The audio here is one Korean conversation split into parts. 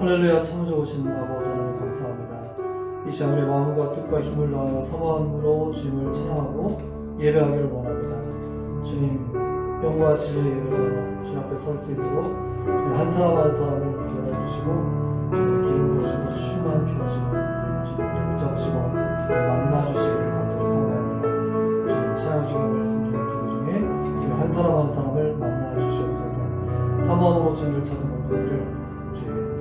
할렐루야. 참 좋으신 아버지 하나님 감사합니다. 이 시간 우리 마음과 뜻과 힘을 다하여 사모함으로 주님을 찬양하고 예배하기를 원합니다. 주님 영과 진리의 예배자로 주님 앞에 설 수 있도록 한 사람 한 사람을 구원해 주시고 주님의 기름 부으시고 충만케 하시고 주님 붙잡으시고 만나 주시기를 간절히 사모합니다. 주님 찬양 중에 말씀 중에 기도 중에 우리 한 사람 한 사람을 만나 주시옵소서. 사모함으로 주님을 찾는 모두를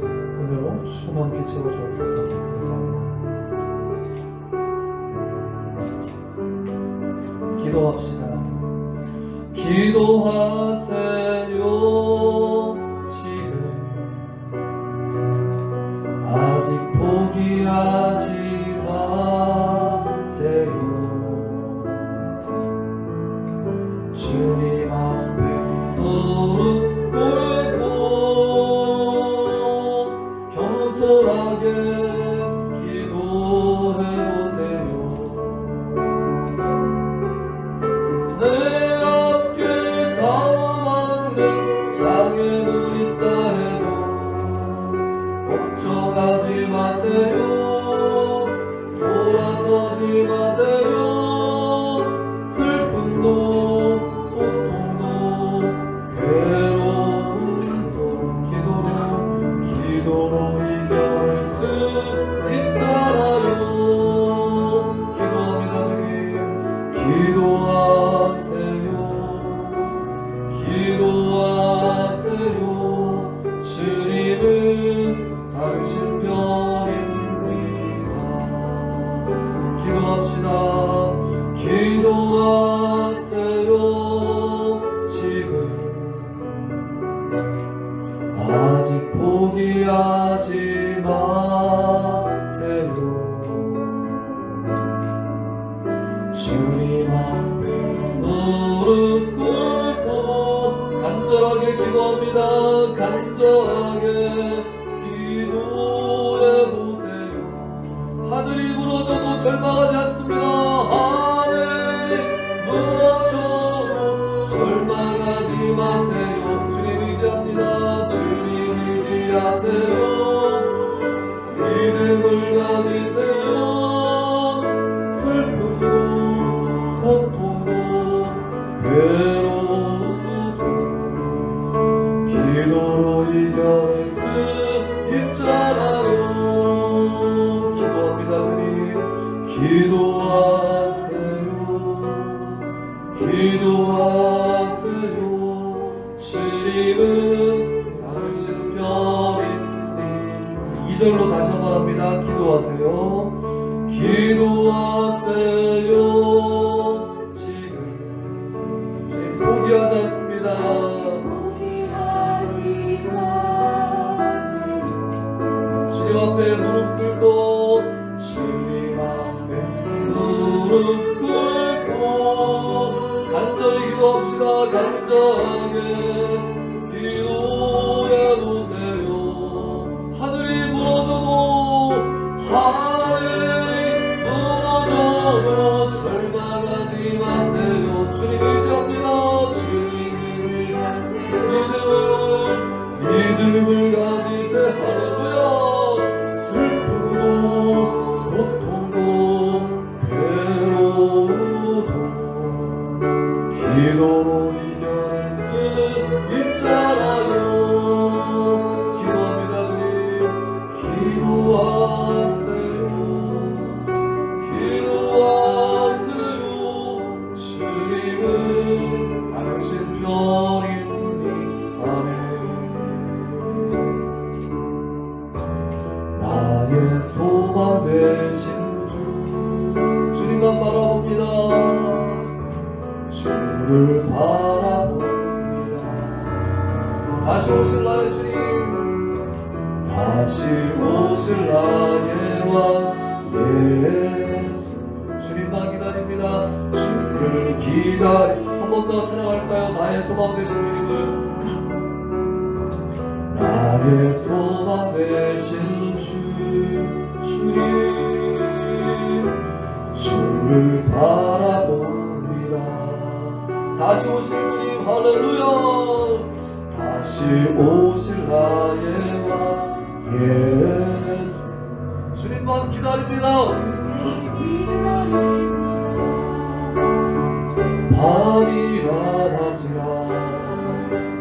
은혜로 충만케 채워주옵소서. 감사합니다. 기도합시다. 기도하세요. 지금 아직 포기하지 마세요. 주님 앞에 무릎 꿇고 겸손하게 기도해보세요. 내 앞길 가로막는 장애물 있다 해도 걱정하지 마세요. 돌아서지 마세요. 슬픔도 고통도 괴로움도 기도로 이겨낼 수 있잖아요. 기도합니다. 주님 기도하세요. 기도하세요. 주님은 당신 편입니다. 기도합시다. 기도하세요. 지금 아직 포기하지 마세요. 주님 앞에 무릎 꿇고 간절하게 기도합니다. 간절하게 기도해보세요. 하늘이 무너져도 절망하지 않습니다. 하늘이 무너져도 절망하지 마세요. 주님 의지합니다. 주님 의지하세요. 믿음을 가지세요. 슬픔도 고통도 괴로움도 기도로 이겨낼 수 있잖아요. 기도합니다. 주님 기도하세요. 기도하세요. 주님은 당신 편입니다. 2절로 다시 한번 합니다. 기도하세요. 기도하세요. 지금 주님 포기하지 않습니다. 주님 앞에 무릎 꿇고 주님 앞에 무릎 꿇고 간절히 기도합시다. 간절하게 기도해보세요. 하늘이 무너져도 절망하지 마세요. 주님 의지합니다. 주님 믿음을 가지세. 할렐루야. 슬픔도 고통도 괴로움도 기도로 이겨낼 수 있잖아요. 기도합니다. 주님 기도하세요. 기도하세요. 주님은 당신 편입니다. 아멘. 나의 소망 되신 주 주님만 바라봅니다. 주를 바라봅니다. 다시 오실 나의 주님, 다시 오실 나의 왕 예수 주님만 기다립니다. 주를 기다리 한 번 더 찬양할까요? 나의 소망 되신 주님을. 나의 소망 되신 주님 주를 바라봅니다. 다시 오실 주님 할렐루야. 다시 오실 나의 왕 예수 주님만 기다립니다. 밤이라 낮이라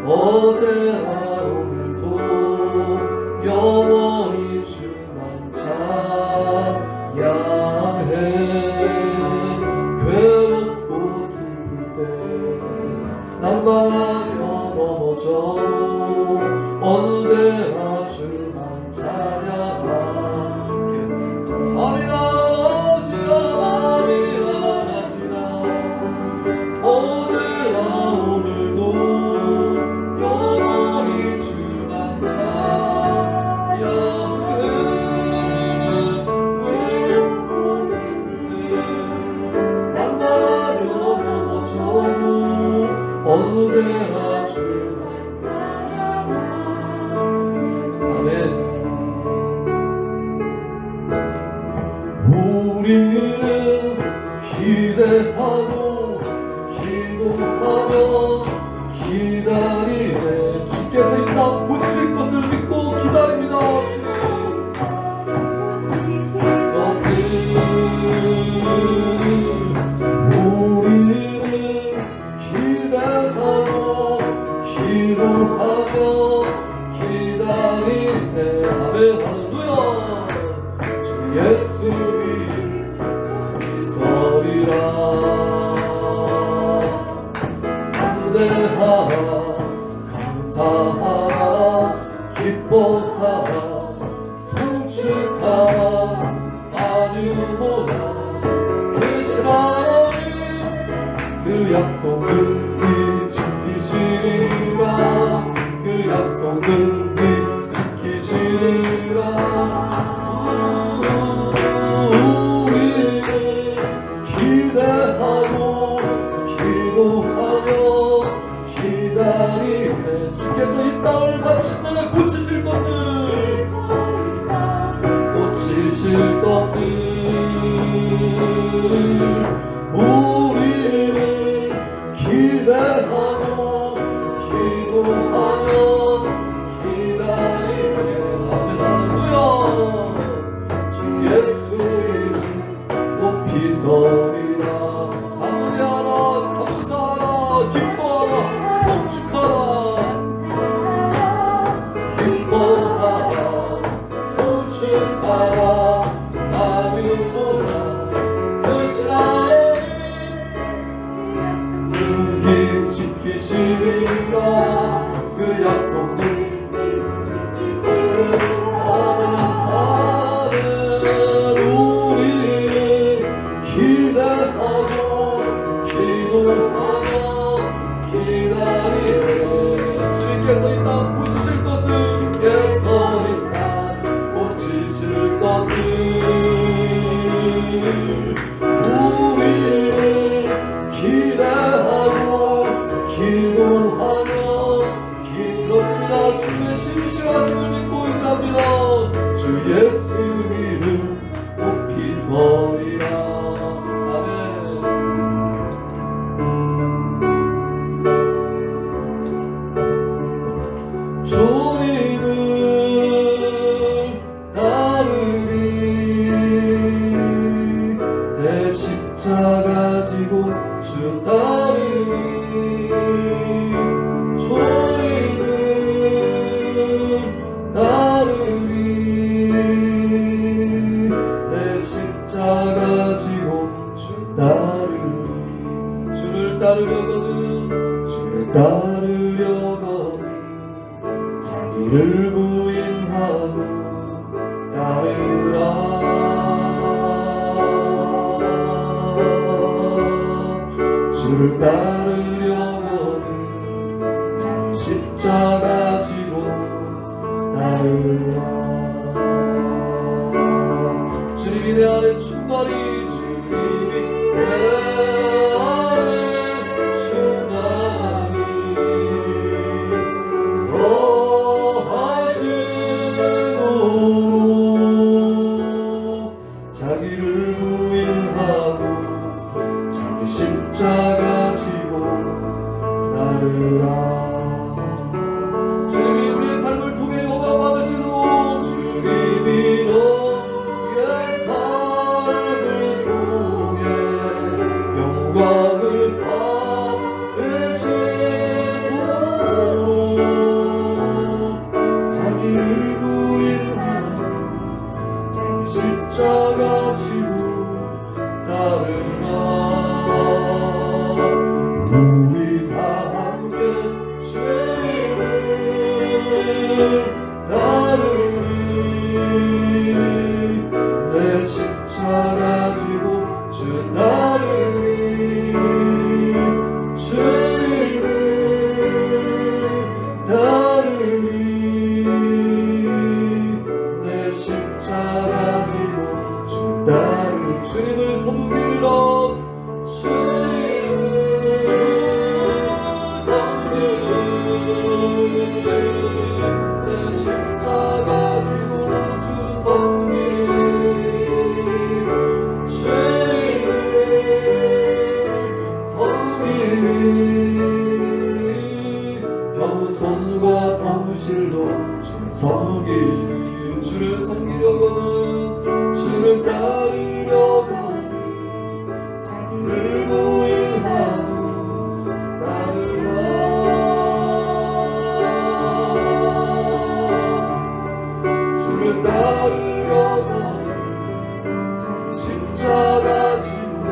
어제나 오늘도 영원히 주만 찬양해. 괴롭고 슬플 때 난감하며 넘어져도 언제나 주만 찬양하게. 밤이라 낮이라 밤이라 낮이라 어제나 오늘도 영원히 주만 찬양해. 외롭고 슬플 때 난감하며 넘어져도 언제나 주만 아멘. 우리는 기대하고 기도하며 기다리네. 주께서 이 땅 고치실 것을 믿고 기다립니다. 우리는 기대하고 기도하며 기다리네. 아멘 할렐루야. 주 예수 있으리라. 기대하라 감사하라 기뻐하라 송축하라 아유보다 크신 하나님 그 약속을 지키시리라. 그 약속을 지키시리라. 우리는 기대하고 기도하며 기다리네. 주께서 이 땅을 마침내 고치실 것을 우리는 기대하고 기도하며 기다리네. 아멘 할렐루야. 주 예수 이름 높이 서리라. 감사하라 감사하라 기뻐하라 송축하라 기뻐하라 송축하라 아유보다 크신 하나님 그 지키시리라. 그 약속을 기대하고 기도하며 기다리네. 주님께서 이 땅 고치실 것을 주께서 이 땅 고치실 것을 우리는 기대하고 기도하며 그렇습니다. 주의 신실하심을 믿고 있답니다. 주 예수 이름 높이 서리라. 주님을 따르리. 내 십자가 지고 주 따르리. 주님을 따르리. 내 십자가 지고 주 따르리. 주를 따르려거든 주를 따르려거든 자기를 부인하고 따르라. 주를 따르려거든 자기 십자가 지고 따르라. 주님이 내 안에 충만히 주님이 내 안에 충만히 자기를 부인하고 자기 십자가 지고 십자가 지고 따르라. 우리 다 함께 주님을 따르리. 내 십자가 지고 주 따르리. 주님을 따르리. 내 십자가 지고 주 따르리. 주님을 섬기러 주님을 섬기리. 내 십자가 지고 주 섬기리. 주님을 섬기리. 겸손과 성실로 주를 섬기리. 주를 섬기려거든 주를 따르려거든 자기를 부인하고 따르라. 주를 따르려거든 자기 십자가 지고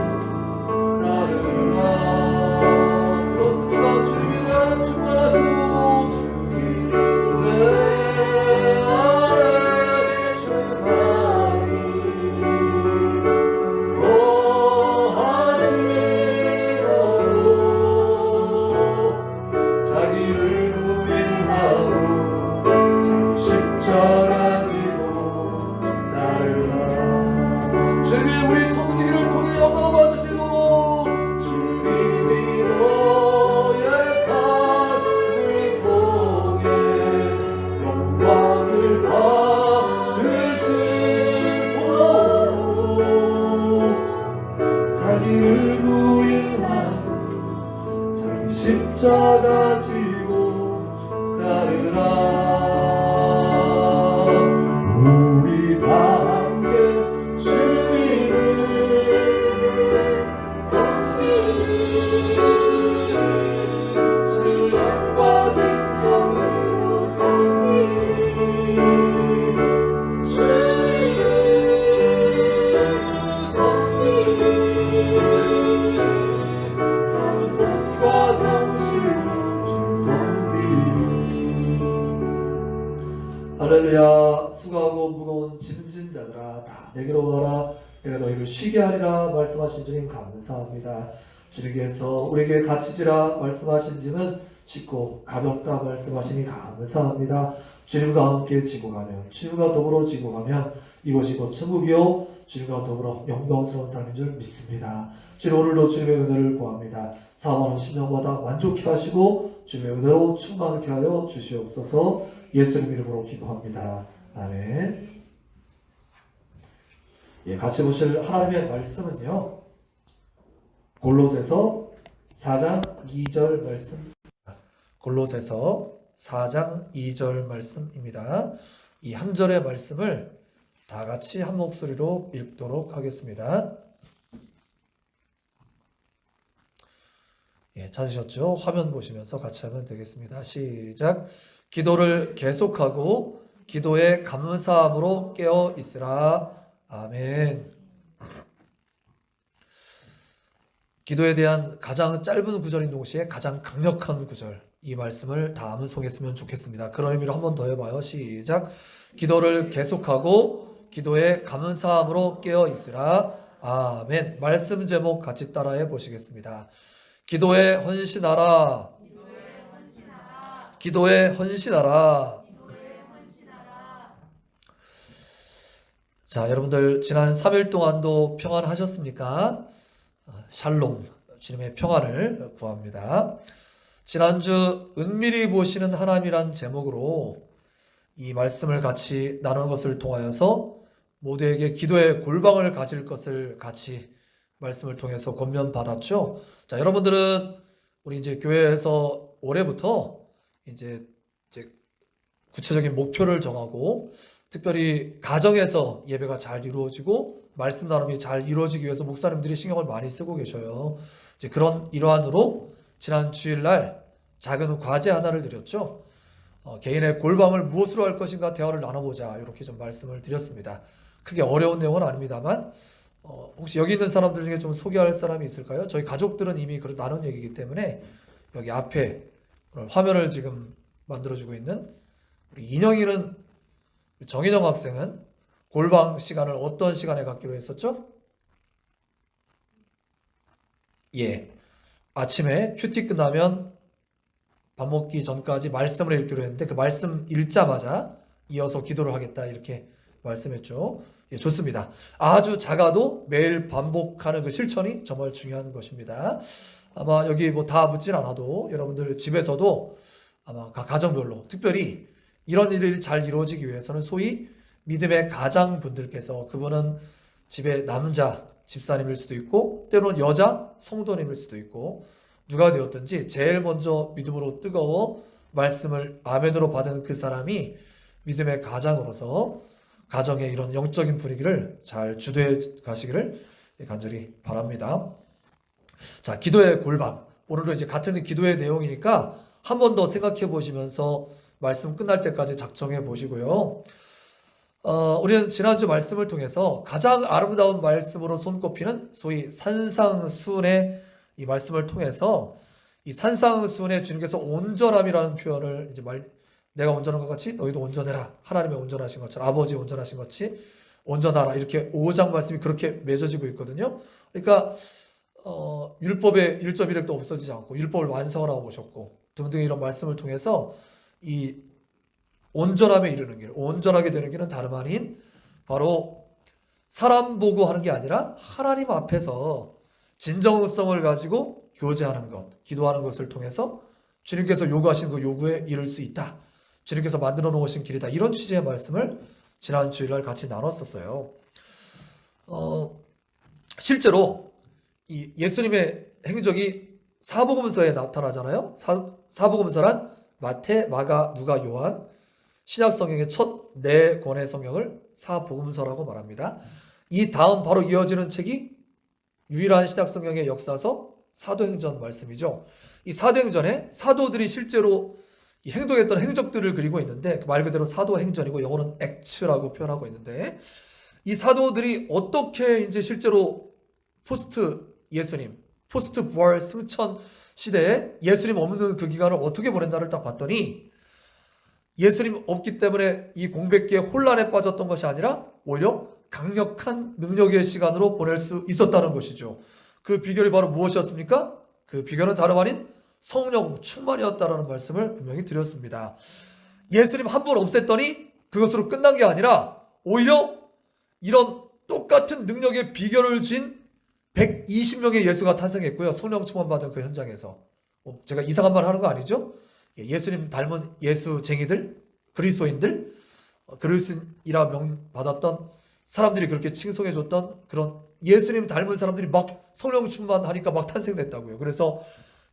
따르라. 그렇습니다. 주님이 내 안에 충만하시고 주님이 내 안에 충만히 거하시므로 자기를 부인하고 자기 십자가 지고 따르라. 주님이 우리 청지기를 통해 영광 받으시도록 주님이 너의 삶을 통해 영광을 받으시도록 자기를 부인하고 자기 십자가 지고 따르라. 우리 다 함께 주님을 섬기리. 신령과 진정으로 섬기리. 주님을 섬기리. 겸손과 성실로 주 섬기리. 할렐루야. 수고하고 무거운 짐진 자들아 다 내게로 오라. 내가 너희를 쉬게 하리라 말씀하신 주님 감사합니다. 주님께서 우리에게 갇히지라 말씀하신 짐은 쉽고 가볍다 말씀하시니 감사합니다. 주님과 함께 지고 가면 주님과 더불어 지고 가면 이곳이 곧 천국이요 주님과 더불어 영광스러운 삶인 줄 믿습니다. 주님 오늘도 주님의 은혜를 구합니다. 사망 신령마다 만족케 하시고 주님의 은혜로 충만케 하여 주시옵소서. 예수님 이름으로 기도합니다. 아멘. 예, 같이 보실 하나님의 말씀은요, 골로새서 4장 2절 말씀. 골로새서 4장 2절 말씀입니다. 이 한 절의 말씀을 다 같이 한 목소리로 읽도록 하겠습니다. 예, 찾으셨죠? 화면 보시면서 같이 하면 되겠습니다. 시작. 기도를 계속하고 기도에 감사함으로 깨어 있으라. 아멘. 기도에 대한 가장 짧은 구절인 동시에 가장 강력한 구절, 이 말씀을 다 암송했으면 좋겠습니다. 그런 의미로 한 번 더 해봐요. 시작. 기도를 계속하고 기도에 감사함으로 깨어 있으라. 아멘. 말씀 제목 같이 따라해 보시겠습니다. 기도에 헌신하라. 기도에 헌신하라. 자, 여러분들 지난 3일 동안도 평안하셨습니까? 샬롬, 주님의 평안을 구합니다. 지난주 은밀히 보시는 하나님이란 제목으로 이 말씀을 같이 나누는 것을 통하여서 모두에게 기도의 골방을 가질 것을 같이 말씀을 통해서 권면받았죠. 자, 여러분들은 우리 이제 교회에서 올해부터 이제 구체적인 목표를 정하고 특별히 가정에서 예배가 잘 이루어지고 말씀 나눔이 잘 이루어지기 위해서 목사님들이 신경을 많이 쓰고 계셔요. 이제 그런 일환으로 지난 주일날 작은 과제 하나를 드렸죠. 개인의 골방을 무엇으로 할 것인가 대화를 나눠보자, 이렇게 좀 말씀을 드렸습니다. 크게 어려운 내용은 아닙니다만 혹시 여기 있는 사람들 중에 좀 소개할 사람이 있을까요? 저희 가족들은 이미 그런 나눈 얘기이기 때문에 여기 앞에 화면을 지금 만들어주고 있는 우리 인영이는 정인영 학생은 골방 시간을 어떤 시간에 갖기로 했었죠? 예, 아침에 큐티 끝나면 밥 먹기 전까지 말씀을 읽기로 했는데 그 말씀 읽자마자 이어서 기도를 하겠다 이렇게 말씀했죠. 예, 좋습니다. 아주 작아도 매일 반복하는 그 실천이 정말 중요한 것입니다. 아마 여기 뭐 다 묻진 않아도 여러분들 집에서도 아마 각 가정별로 특별히 이런 일이 잘 이루어지기 위해서는 소위 믿음의 가장분들께서 그분은 집의 남자 집사님일 수도 있고 때로는 여자 성도님일 수도 있고 누가 되었든지 제일 먼저 믿음으로 뜨거워 말씀을 아멘으로 받은 그 사람이 믿음의 가장으로서 가정의 이런 영적인 분위기를 잘 주도해 가시기를 간절히 바랍니다. 자, 기도의 골방. 오늘도 이제 같은 기도의 내용이니까 한 번 더 생각해 보시면서 말씀 끝날 때까지 작정해 보시고요. 우리는 지난주 말씀을 통해서 가장 아름다운 말씀으로 손꼽히는 소위 산상수훈의 이 말씀을 통해서 이 산상수훈에 주님께서 온전함이라는 표현을 이제 내가 온전한 것 같이 너희도 온전해라. 하나님의 온전하신 것처럼 아버지 온전하신 것이 온전하라. 이렇게 5장 말씀이 그렇게 맺어지고 있거든요. 그러니까 율법의 1.1획도 없어지지 않고 율법을 완성하라고 보셨고 등등 이런 말씀을 통해서 이 온전함에 이르는 길, 온전하게 되는 길은 다름 아닌 바로 사람 보고 하는 게 아니라 하나님 앞에서 진정성을 가지고 교제하는 것, 기도하는 것을 통해서 주님께서 요구하신 그 요구에 이를 수 있다. 주님께서 만들어 놓으신 길이다. 이런 취지의 말씀을 지난 주일날 같이 나눴었어요. 실제로 이 예수님의 행적이 사복음서에 나타나잖아요. 사복음서란 마태, 마가, 누가, 요한 신약 성경의 첫 4권의 성경을 사복음서라고 말합니다. 이 다음 바로 이어지는 책이 유일한 신약 성경의 역사서 사도행전 말씀이죠. 이 사도행전에 사도들이 실제로 행동했던 행적들을 그리고 있는데 말 그대로 사도행전이고 영어는 액츠라고 표현하고 있는데 이 사도들이 어떻게 이제 실제로 포스트 예수님, 포스트 부활 승천 시대에 예수님 없는 그 기간을 어떻게 보낸다를 딱 봤더니 예수님 없기 때문에 이 공백기에 혼란에 빠졌던 것이 아니라 오히려 강력한 능력의 시간으로 보낼 수 있었다는 것이죠. 그 비결이 바로 무엇이었습니까? 그 비결은 다름 아닌 성령 충만이었다라는 말씀을 분명히 드렸습니다. 예수님 한 번 없앴더니 그것으로 끝난 게 아니라 오히려 이런 똑같은 능력의 비결을 진 120명의 예수가 탄생했고요. 성령 충만 받은 그 현장에서. 제가 이상한 말 하는 거 아니죠? 예수님 닮은 예수쟁이들, 그리스도인들, 그리스도인이라 명받았던 사람들이 그렇게 칭송해줬던 그런 예수님 닮은 사람들이 막 성령 충만하니까 막 탄생됐다고요. 그래서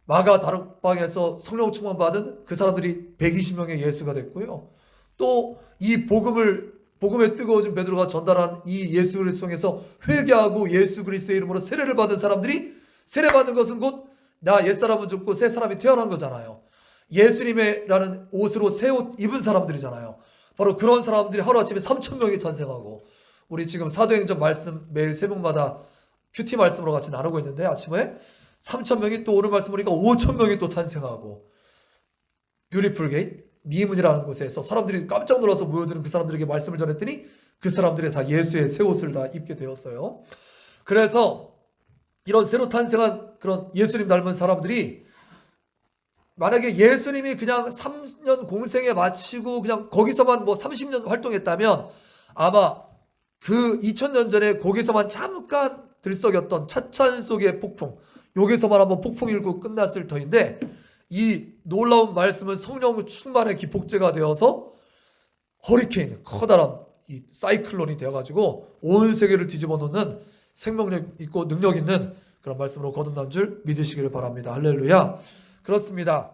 마가 다락방에서 성령 충만 받은 그 사람들이 120명의 예수가 됐고요. 또 이 복음에 뜨거워진 베드로가 전달한 이 예수 그리스도를 통해서 회개하고 예수 그리스도의 이름으로 세례를 받은 사람들이 세례받는 것은 곧 나 옛사람은 죽고 새 사람이 태어난 거잖아요. 예수님이라는 옷으로 새 옷 입은 사람들이잖아요. 바로 그런 사람들이 하루아침에 3,000명이 탄생하고 우리 지금 사도행전 말씀 매일 새벽마다 큐티 말씀으로 같이 나누고 있는데 아침에 3,000명이 또 오늘 말씀 보니까 5,000명이 또 탄생하고 뷰티풀 게이트 미문이라는 곳에서 사람들이 깜짝 놀라서 모여드는 그 사람들에게 말씀을 전했더니 그 사람들이 다 예수의 새 옷을 다 입게 되었어요. 그래서 이런 새로 탄생한 그런 예수님 닮은 사람들이 만약에 예수님이 그냥 3년 공생에 마치고 그냥 거기서만 뭐 30년 활동했다면 아마 그 2000년 전에 거기서만 잠깐 들썩였던 차찬 속의 폭풍, 여기서만 한번 폭풍 일고 끝났을 터인데 이 놀라운 말씀은 성령 충만의 기폭제가 되어서 허리케인, 커다란 이 사이클론이 되어가지고 온 세계를 뒤집어 놓는 생명력 있고 능력 있는 그런 말씀으로 거듭난 줄 믿으시기를 바랍니다. 할렐루야. 그렇습니다.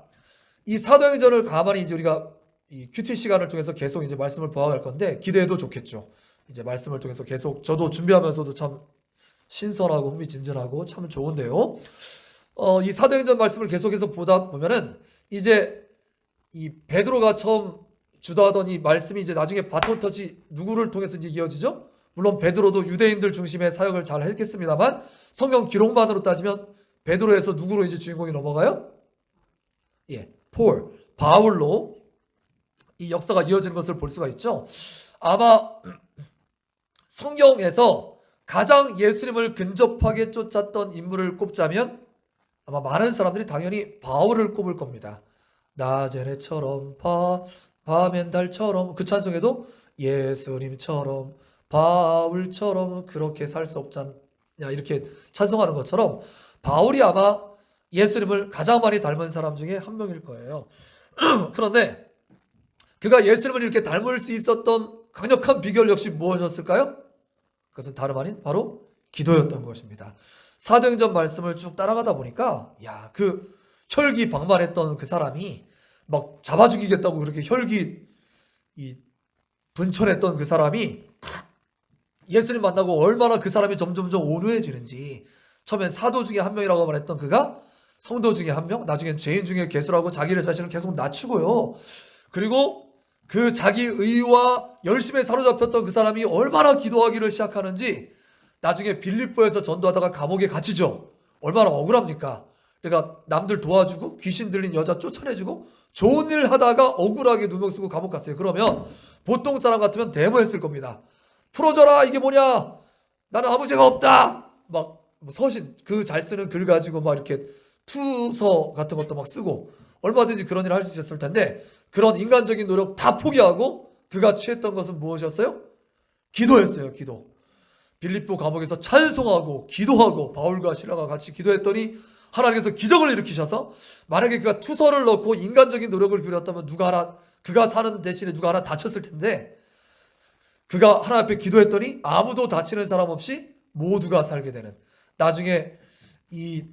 이 사도행전을 가만히 이제 우리가 이 큐티 시간을 통해서 계속 이제 말씀을 보아갈 건데 기대해도 좋겠죠. 이제 말씀을 통해서 계속 저도 준비하면서도 참 신선하고 흥미진진하고 참 좋은데요. 이 사도행전 말씀을 계속해서 보다 보면은 이제 이 베드로가 처음 주도하던 이 말씀이 이제 나중에 바톤 터치 누구를 통해서 이제 이어지죠? 물론 베드로도 유대인들 중심의 사역을 잘 했겠습니다만 성경 기록만으로 따지면 베드로에서 누구로 이제 주인공이 넘어가요? 바울로 이 역사가 이어지는 것을 볼 수가 있죠. 아마 성경에서 가장 예수님을 근접하게 쫓았던 인물을 꼽자면 아마 많은 사람들이 당연히 바울을 꼽을 겁니다. 나제렛처럼 밤엔 달처럼 그 찬송에도 예수님처럼 바울처럼 그렇게 살 수 없잖냐 이렇게 찬송하는 것처럼 바울이 아마 예수님을 가장 많이 닮은 사람 중에 한 명일 거예요. 그런데 그가 예수님을 이렇게 닮을 수 있었던 강력한 비결 역시 무엇이었을까요? 그것은 다름 아닌 바로 기도였던 것입니다. 사도행전 말씀을 쭉 따라가다 보니까 그 혈기방만했던 그 사람이 막 잡아 죽이겠다고 그렇게 분천했던 그 사람이 예수님 만나고 얼마나 그 사람이 점점점 온유해지는지 처음엔 사도 중에 한 명이라고 말했던 그가 성도 중에 한 명, 나중엔 죄인 중에 괴수라고 자기를 자신을 계속 낮추고요. 그리고 그 자기 의와 열심에 사로잡혔던 그 사람이 얼마나 기도하기를 시작하는지 나중에 빌립보에서 전도하다가 감옥에 갇히죠. 얼마나 억울합니까? 그러니까 남들 도와주고 귀신 들린 여자 쫓아내주고 좋은 일 하다가 억울하게 누명 쓰고 감옥 갔어요. 그러면 보통 사람 같으면 데모했을 겁니다. 풀어줘라 이게 뭐냐? 나는 아무 죄가 없다. 막 서신 그 잘 쓰는 글 가지고 막 이렇게 투서 같은 것도 막 쓰고 얼마든지 그런 일을 할 수 있었을 텐데 그런 인간적인 노력 다 포기하고 그가 취했던 것은 무엇이었어요? 기도였어요. 기도. 빌립보 감옥에서 찬송하고 기도하고 바울과 실라가 같이 기도했더니 하나님께서 기적을 일으키셔서 만약에 그가 투서를 넣고 인간적인 노력을 기울였다면 그가 사는 대신에 누가 하나 다쳤을 텐데 그가 하나님 앞에 기도했더니 아무도 다치는 사람 없이 모두가 살게 되는 나중에 이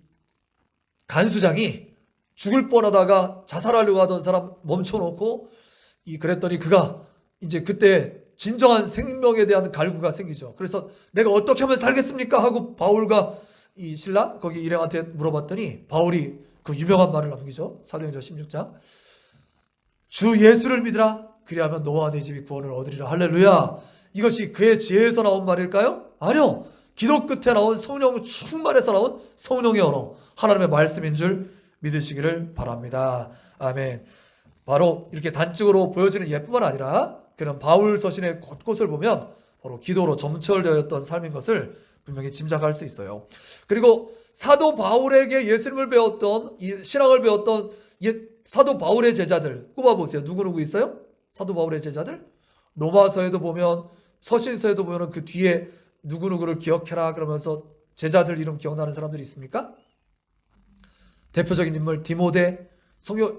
간수장이 죽을 뻔하다가 자살하려고 하던 사람 멈춰놓고 그랬더니 그가 이제 그때 진정한 생명에 대한 갈구가 생기죠. 그래서 내가 어떻게 하면 살겠습니까? 하고 바울과 이 신라 거기 일행한테 물어봤더니 바울이 그 유명한 말을 남기죠. 사도행전 16장 주 예수를 믿으라 그리하면 너와 네 집이 구원을 얻으리라. 할렐루야. 이것이 그의 지혜에서 나온 말일까요? 아니요. 기도 끝에 나온 성령 충만해서 나온 성령의 언어 하나님의 말씀인 줄 믿으시기를 바랍니다. 아멘. 바로 이렇게 단적으로 보여지는 예뿐만 아니라 그런 바울 서신의 곳곳을 보면 바로 기도로 점철되었던 삶인 것을 분명히 짐작할 수 있어요. 그리고 사도 바울에게 예수님을 배웠던 이 신앙을 배웠던 사도 바울의 제자들 꼽아보세요. 누구누구 있어요? 사도 바울의 제자들? 로마서에도 보면 서신서에도 보면 그 뒤에 누구누구를 기억해라 그러면서 제자들 이름 기억나는 사람들이 있습니까? 대표적인 인물 디모데,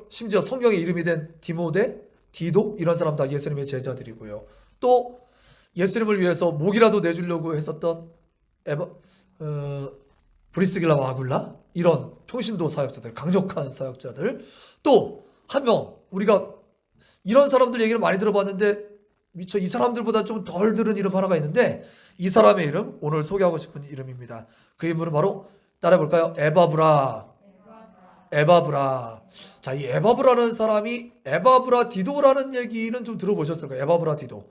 심지어 성경의 이름이 된 디모데, 디도 이런 사람 다 예수님의 제자들이고요. 또 예수님을 위해서 목이라도 내주려고 했었던 브리스길라와 아굴라 이런 평신도 사역자들, 강력한 사역자들. 또 한 명 우리가 이런 사람들 얘기를 많이 들어봤는데 미처 이 사람들보다 좀 덜 들은 이름 하나가 있는데 이 사람의 이름 오늘 소개하고 싶은 이름입니다. 그 인물은 바로 따라해볼까요? 에바브라. 자, 이 에바브라는 사람이 에바브라 디도라는 얘기는 좀 들어보셨을 거예요. 에바브라 디도.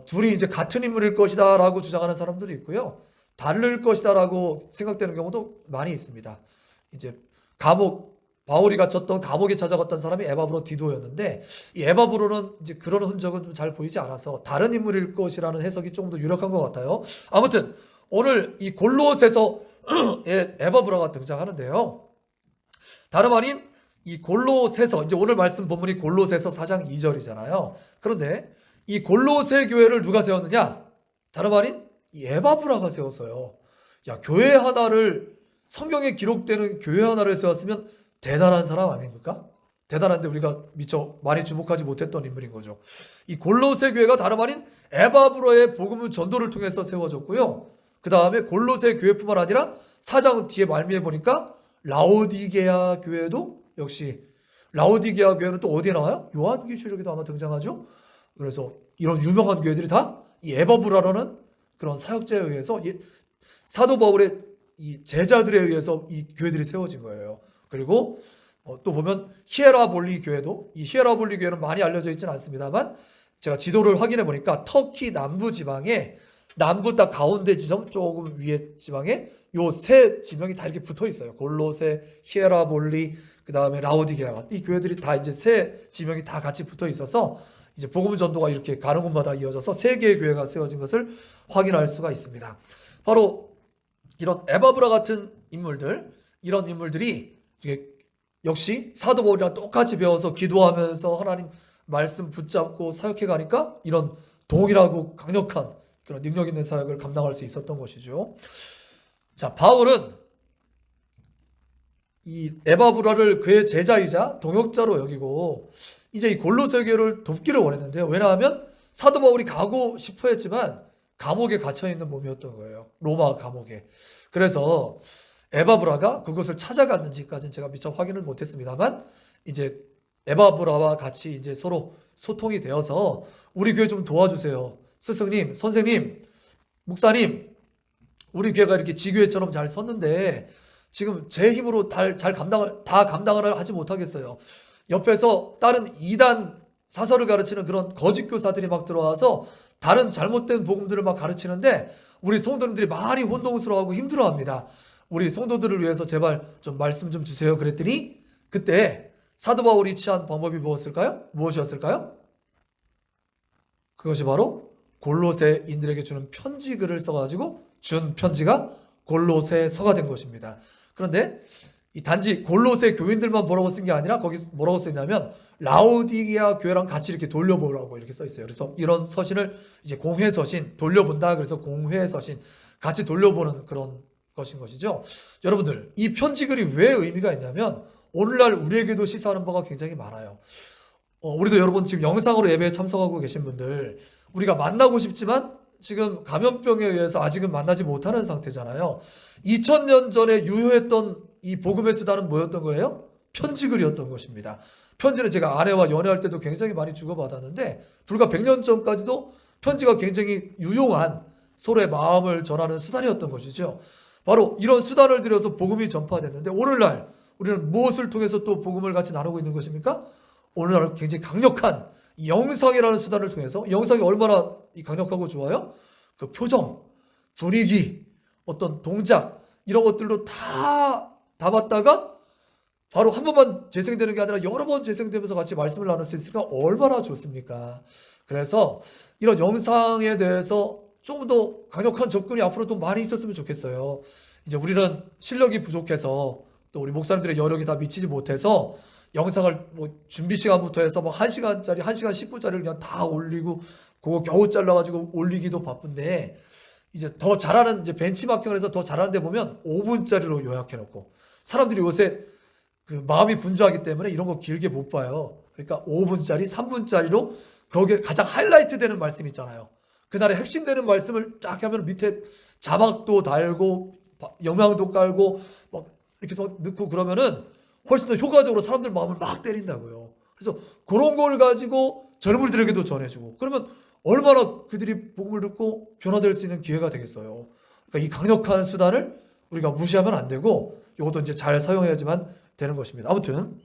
둘이 이제 같은 인물일 것이다라고 주장하는 사람들이 있고요. 다를 것이다라고 생각되는 경우도 많이 있습니다. 이제 바울이 갇혔던 감옥에 찾아갔던 사람이 에바브로 디도였는데 이 에바브로는 이제 그런 흔적은 좀 잘 보이지 않아서 다른 인물일 것이라는 해석이 조금 더 유력한 것 같아요. 아무튼 오늘 이 골로새서에 에바브라가 등장하는데요. 다름 아닌 이 골로새서 이제 오늘 말씀 본문이 골로새서 4장 2절이잖아요. 그런데 이 골로새 교회를 누가 세웠느냐? 다름 아닌 이 에바브라가 세웠어요. 교회 하나를 성경에 기록되는 교회 하나를 세웠으면 대단한 사람 아닙니까? 대단한데 우리가 미처 많이 주목하지 못했던 인물인 거죠. 이 골로새 교회가 다름 아닌 에바브라의 복음 전도를 통해서 세워졌고요. 그 다음에 골로새 교회뿐만 아니라 4장 뒤에 말미에 보니까 라오디게아 교회도 역시 라오디게아 교회는 또 어디에 나와요? 요한계시록에도 아마 등장하죠. 그래서 이런 유명한 교회들이 다 이 에바브라라는 그런 사역자에 의해서 사도 바울의 이 제자들에 의해서 이 교회들이 세워진 거예요. 그리고 또 보면 히에라볼리 교회도 이 히에라볼리 교회는 많이 알려져 있지는 않습니다만 제가 지도를 확인해 보니까 터키 남부 지방에 남부 딱 가운데 지점 조금 위에 지방에 요 세 지명이 다 이렇게 붙어 있어요. 골로새, 히에라볼리, 그 다음에 라오디게아. 이 교회들이 다 이제 세 지명이 다 같이 붙어 있어서 이제 복음 전도가 이렇게 가는 곳마다 이어져서 세 개의 교회가 세워진 것을 확인할 수가 있습니다. 바로 이런 에바브라 같은 인물들, 이런 인물들이 역시 사도 바울이랑 똑같이 배워서 기도하면서 하나님 말씀 붙잡고 사역해 가니까 이런 동일하고 강력한 그런 능력 있는 사역을 감당할 수 있었던 것이죠. 자, 바울은 이 에바브라를 그의 제자이자 동역자로 여기고 이제 이 골로새 교회를 돕기를 원했는데요. 왜냐하면 사도 바울이 가고 싶어 했지만 감옥에 갇혀 있는 몸이었던 거예요. 로마 감옥에. 그래서 에바브라가 그것을 찾아갔는지까지는 제가 미처 확인을 못했습니다만 이제 에바브라와 같이 이제 서로 소통이 되어서 우리 교회 좀 도와주세요. 스승님, 선생님, 목사님, 우리 교회가 이렇게 지교회처럼 잘 섰는데 지금 제 힘으로 다 감당을 하지 못하겠어요. 옆에서 다른 이단 사설을 가르치는 그런 거짓 교사들이 막 들어와서 다른 잘못된 복음들을 막 가르치는데 우리 성도님들이 많이 혼동스러워하고 힘들어합니다. 우리 성도들을 위해서 제발 좀 말씀 좀 주세요. 그랬더니 그때 사도 바울이 취한 방법이 무엇이었을까요? 그것이 바로 골로새인들에게 주는 편지글을 써가지고 준 편지가 골로새서가 된 것입니다. 그런데 이 단지 골로새 교인들만 뭐라고 쓴 게 아니라 거기 뭐라고 써있냐면 라오디게아 교회랑 같이 이렇게 돌려보라고 이렇게 써 있어요. 그래서 이런 서신을 이제 공회서신, 돌려본다 그래서 공회서신, 같이 돌려보는 그런 것인 것이죠. 여러분들, 이 편지글이 왜 의미가 있냐면 오늘날 우리에게도 시사하는 바가 굉장히 많아요. 우리도 여러분 지금 영상으로 예배에 참석하고 계신 분들, 우리가 만나고 싶지만 지금 감염병에 의해서 아직은 만나지 못하는 상태잖아요. 2000년 전에 유효했던 이 복음의 수단은 뭐였던 거예요? 편지글이었던 것입니다. 편지는 제가 아내와 연애할 때도 굉장히 많이 주고받았는데 불과 100년 전까지도 편지가 굉장히 유용한 서로의 마음을 전하는 수단이었던 것이죠. 바로 이런 수단을 들여서 복음이 전파됐는데 오늘날 우리는 무엇을 통해서 또 복음을 같이 나누고 있는 것입니까? 오늘날 굉장히 강력한 영상이라는 수단을 통해서, 영상이 얼마나 강력하고 좋아요? 그 표정, 분위기, 어떤 동작 이런 것들로 다 담았다가 바로 한 번만 재생되는 게 아니라 여러 번 재생되면서 같이 말씀을 나눌 수 있으니까 얼마나 좋습니까? 그래서 이런 영상에 대해서 좀 더 강력한 접근이 앞으로도 많이 있었으면 좋겠어요. 이제 우리는 실력이 부족해서 또 우리 목사님들의 여력이 다 미치지 못해서 영상을 뭐 준비 시간부터 해서 뭐 1시간짜리, 1시간 10분짜리를 그냥 다 올리고 그거 겨우 잘라가지고 올리기도 바쁜데 이제 더 잘하는 이제 벤치마킹을 해서 더 잘하는 데 보면 5분짜리로 요약해놓고 사람들이 요새 그 마음이 분주하기 때문에 이런 거 길게 못 봐요. 그러니까 5분짜리, 3분짜리로 거기에 가장 하이라이트 되는 말씀 있잖아요. 그날의 핵심 되는 말씀을 쫙 하면 밑에 자막도 달고 영향도 깔고 막 이렇게 해서 넣고 그러면은 훨씬 더 효과적으로 사람들 마음을 막 때린다고요. 그래서 그런 걸 가지고 젊은이들에게도 전해주고 그러면 얼마나 그들이 복음을 듣고 변화될 수 있는 기회가 되겠어요. 그러니까 이 강력한 수단을 우리가 무시하면 안 되고 이것도 이제 잘 사용해야지만 되는 것입니다. 아무튼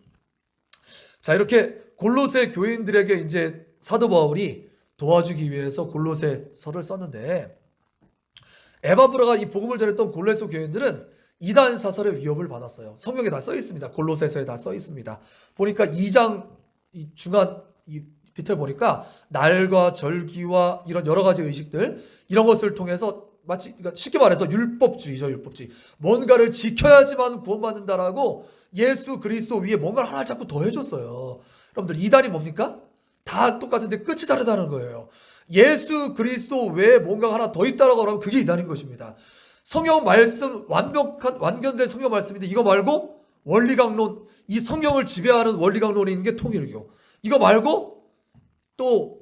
자, 이렇게 골로새 교인들에게 이제 사도 바울이 도와주기 위해서 골로새서를 썼는데 에바브라가 이 복음을 전했던 골로새 교인들은 이단 사설의 위협을 받았어요. 성경에 다 써 있습니다. 골로새서에 다 써 있습니다. 보니까 2장 이 중간 이 밑에 보니까 날과 절기와 이런 여러 가지 의식들 이런 것을 통해서 마치 그러니까 쉽게 말해서 율법주의죠. 율법주의. 뭔가를 지켜야지만 구원받는다라고 예수 그리스도 위에 뭔가를 하나 자꾸 더해줬어요. 여러분들 이단이 뭡니까? 다 똑같은데 끝이 다르다는 거예요. 예수 그리스도 외에 뭔가 하나 더 있다라고 하면 그게 이단인 것입니다. 성경 말씀 완견된 성경 말씀인데 이거 말고 원리강론, 이 성경을 지배하는 원리강론이 있는 게 통일교. 이거 말고 또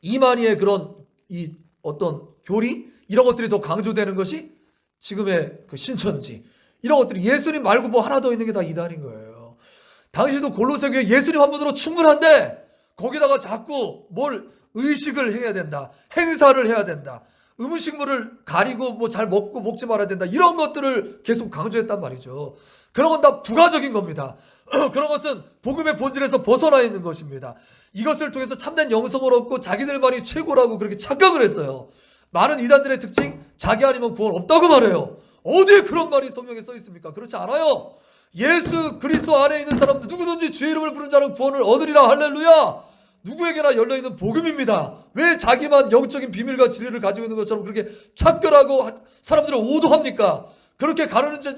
이만희의 그런 이 어떤 교리 이런 것들이 더 강조되는 것이 지금의 그 신천지 이런 것들이 예수님 말고 뭐 하나 더 있는 게 다 이단인 거예요. 당시도 골로새 교회 예수님 한 분으로 충분한데 거기다가 자꾸 뭘 의식을 해야 된다, 행사를 해야 된다, 음식물을 가리고 뭐 잘 먹고 먹지 말아야 된다 이런 것들을 계속 강조했단 말이죠. 그런 건 다 부가적인 겁니다. 그런 것은 복음의 본질에서 벗어나 있는 것입니다. 이것을 통해서 참된 영성을 얻고 자기들만이 최고라고 그렇게 착각을 했어요. 많은 이단들의 특징, 자기 아니면 구원 없다고 말해요. 어디에 그런 말이 성경에 써 있습니까? 그렇지 않아요. 예수 그리스도 안에 있는 사람들 누구든지 주의 이름을 부른 자는 구원을 얻으리라. 할렐루야. 누구에게나 열려있는 복음입니다. 왜 자기만 영적인 비밀과 진리를 가지고 있는 것처럼 그렇게 착결하고 사람들을 오도합니까? 그렇게 가르치는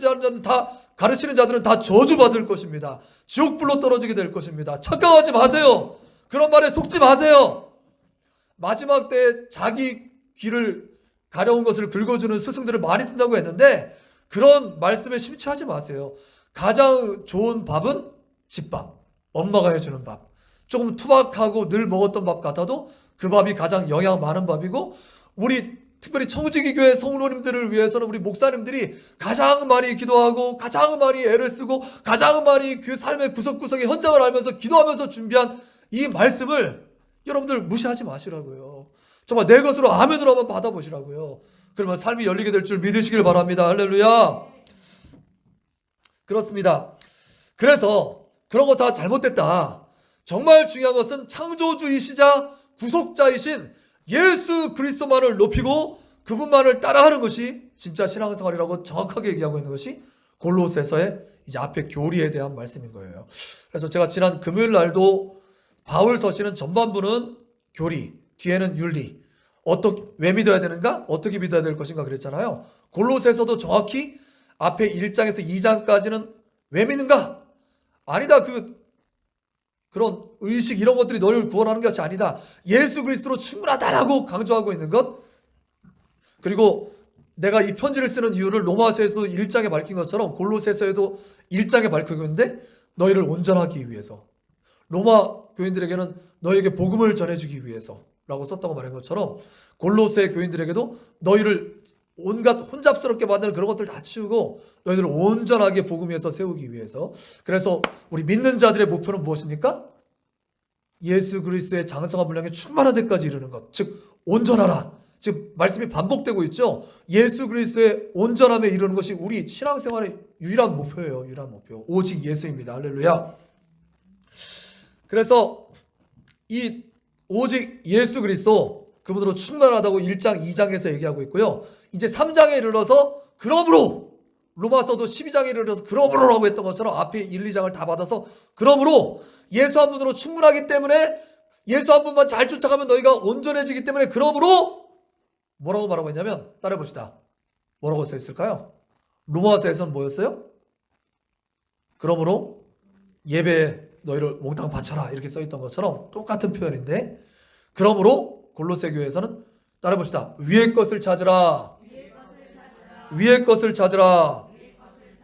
자들은 다 저주받을 것입니다. 지옥불로 떨어지게 될 것입니다. 착각하지 마세요. 그런 말에 속지 마세요. 마지막 때에 자기 귀를 가려운 것을 긁어주는 스승들을 많이 둔다고 했는데 그런 말씀에 심취하지 마세요. 가장 좋은 밥은 집밥, 엄마가 해주는 밥. 조금 투박하고 늘 먹었던 밥 같아도 그 밥이 가장 영양 많은 밥이고, 우리 특별히 청지기교회 성도님들을 위해서는 우리 목사님들이 가장 많이 기도하고 가장 많이 애를 쓰고 가장 많이 그 삶의 구석구석의 현장을 알면서 기도하면서 준비한 이 말씀을 여러분들 무시하지 마시라고요. 정말 내 것으로 아멘으로 한번 받아보시라고요. 그러면 삶이 열리게 될 줄 믿으시길 바랍니다. 할렐루야. 그렇습니다. 그래서 그런 거 다 잘못됐다. 정말 중요한 것은 창조주이시자 구속자이신 예수 그리스도만을 높이고 그분만을 따라하는 것이 진짜 신앙생활이라고 정확하게 얘기하고 있는 것이 골로새서의 이제 앞에 교리에 대한 말씀인 거예요. 그래서 제가 지난 금요일 날도 바울 서신은 전반부는 교리, 뒤에는 윤리. 왜 믿어야 되는가? 어떻게 믿어야 될 것인가 그랬잖아요. 골로새서도 정확히 앞에 1장에서 2장까지는 왜 믿는가? 아니다. 그런 의식 이런 것들이 너를 구원하는 것이 아니다. 예수 그리스도로 충분하다라고 강조하고 있는 것. 그리고 내가 이 편지를 쓰는 이유를 로마서에서도 1장에 밝힌 것처럼 골로새서에도 1장에 밝히고 있는데 너희를 온전하기 위해서, 로마 교인들에게는 너희에게 복음을 전해주기 위해서라고 썼다고 말한 것처럼 골로새 교인들에게도 너희를 온갖 혼잡스럽게 만드는 그런 것들 다 치우고 너희들을 온전하게 복음 위에서 세우기 위해서. 그래서 우리 믿는 자들의 목표는 무엇입니까? 예수 그리스도의 장성한 분량에 충만한 데까지 이르는 것, 즉 온전하라. 지금 말씀이 반복되고 있죠. 예수 그리스도의 온전함에 이르는 것이 우리 신앙생활의 유일한 목표예요. 유일한 목표. 오직 예수입니다. 할렐루야. 그래서 이 오직 예수 그리스도, 그분으로 충만하다고 1장 2장에서 얘기하고 있고요. 이제 3장에 이르러서 그러므로, 로마서도 12장에 이르러서 그러므로라고 했던 것처럼 앞에 1, 2장을 다 받아서 그러므로 예수 한 분으로 충분하기 때문에, 예수 한 분만 잘 쫓아가면 너희가 온전해지기 때문에, 그러므로 뭐라고 말하고 있냐면, 따라해 봅시다. 뭐라고 써 있을까요? 로마서에서는 뭐였어요? 그러므로 예배에 너희를 몽땅 바쳐라 이렇게 써 있던 것처럼 똑같은 표현인데, 그러므로 골로새 교회에서는 따라해 봅시다. 위의 것을 찾으라. 위의 것을 찾으라.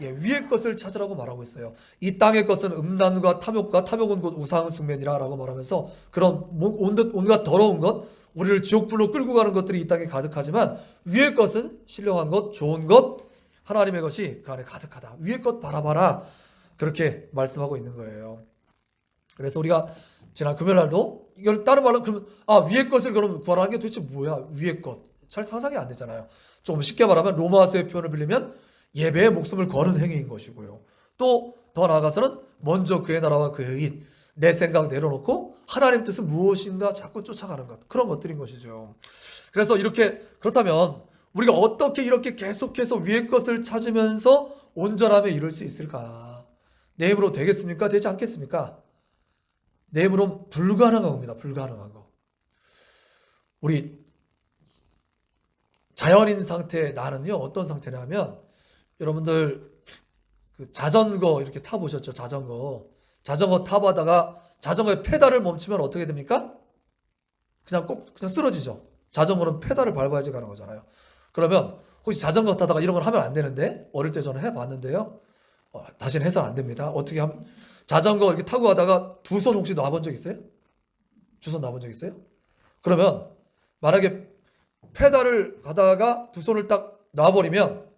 예, 위의 것을 찾으라고 말하고 있어요. 이 땅의 것은 음란과 탐욕과, 탐욕은 곧 우상 숭배니라 라고 말하면서 그런 온갖 더러운 것, 우리를 지옥불로 끌고 가는 것들이 이 땅에 가득하지만 위의 것은 신령한 것, 좋은 것, 하나님의 것이 그 안에 가득하다. 위의 것 바라봐라. 그렇게 말씀하고 있는 거예요. 그래서 우리가 지난 금요일 날도 이걸 다른 말로, 그러면 위의 것을 그럼 구하라는 게 도대체 뭐야? 위의 것. 잘 상상이 안 되잖아요. 좀 쉽게 말하면 로마서의 표현을 빌리면 예배에 목숨을 거는 행위인 것이고요. 또 더 나아가서는 먼저 그의 나라와 그의 의, 내 생각 내려놓고 하나님 뜻은 무엇인가 자꾸 쫓아가는 것, 그런 것들인 것이죠. 그래서 그렇다면 우리가 어떻게 이렇게 계속해서 위의 것을 찾으면서 온전함에 이룰 수 있을까? 내 힘으로 되겠습니까? 되지 않겠습니까? 내 힘으로는 불가능한 겁니다. 불가능한 거. 우리 자연인 상태, 나는요 어떤 상태냐면, 여러분들 그 자전거 이렇게 타보셨죠? 자전거 타보다가 자전거의 페달을 멈추면 어떻게 됩니까? 그냥 쓰러지죠. 자전거는 페달을 밟아야지 가는 거잖아요. 그러면 혹시 자전거 타다가 이런 걸 하면 안 되는데, 어릴 때 저는 해봤는데요. 다시는 해서는 안 됩니다. 어떻게 하면, 자전거 이렇게 타고 가다가 두 손 혹시 놔본 적 있어요? 두 손 놔본 적 있어요? 그러면 만약에 페달을 가다가 두 손을 딱 놔버리면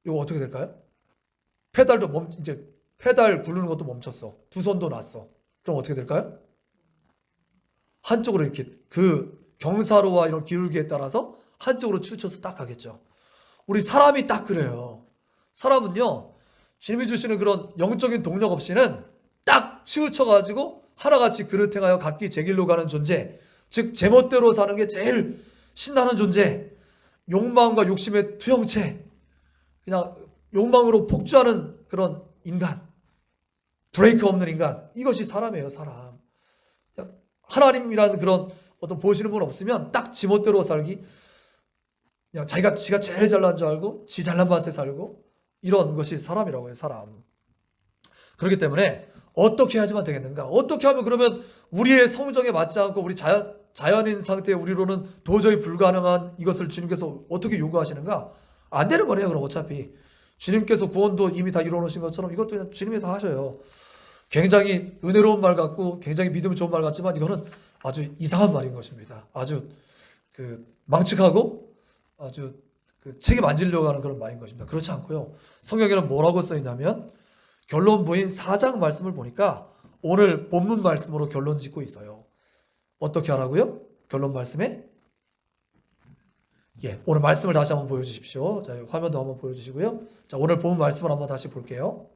이거 어떻게 될까요? 이제 페달 굴르는 것도 멈췄어. 두 손도 놨어. 그럼 어떻게 될까요? 한쪽으로 이렇게 그 경사로와 이런 기울기에 따라서 한쪽으로 치우쳐서 딱 가겠죠. 우리 사람이 딱 그래요. 사람은요, 주님이 주시는 그런 영적인 동력 없이는 딱 치우쳐가지고 하나같이 그릇 행하여 각기 제 길로 가는 존재, 즉 제멋대로 사는 게 제일 신나는 존재, 욕망과 욕심의 투영체, 그냥 욕망으로 폭주하는 그런 인간, 브레이크 없는 인간, 이것이 사람이에요. 사람. 그냥 하나님이라는 그런 어떤 보시는 분 없으면 딱 지멋대로 살기, 그냥 지가 제일 잘난 줄 알고 지 잘난 맛에 살고, 이런 것이 사람이라고 해요. 사람. 그렇기 때문에 어떻게 하지만 되겠는가? 어떻게 하면 그러면 우리의 성정에 맞지 않고 우리 자연인 상태의 우리로는 도저히 불가능한 이것을 주님께서 어떻게 요구하시는가? 안 되는 거네요. 그럼 어차피 주님께서 구원도 이미 다 이루어놓으신 것처럼 이것도 그냥 주님이 다 하셔요. 굉장히 은혜로운 말 같고 굉장히 믿음 좋은 말 같지만 이거는 아주 이상한 말인 것입니다. 아주 망측하고 아주 책임 안 지려고 하는 그런 말인 것입니다. 그렇지 않고요. 성경에는 뭐라고 써 있냐면 결론부인 4장 말씀을 보니까 오늘 본문 말씀으로 결론 짓고 있어요. 어떻게 하라고요? 결론 말씀에? 오늘 말씀을 다시 한번 보여주십시오. 자, 화면도 한번 보여주시고요. 자, 오늘 본문 말씀을 한번 다시 볼게요.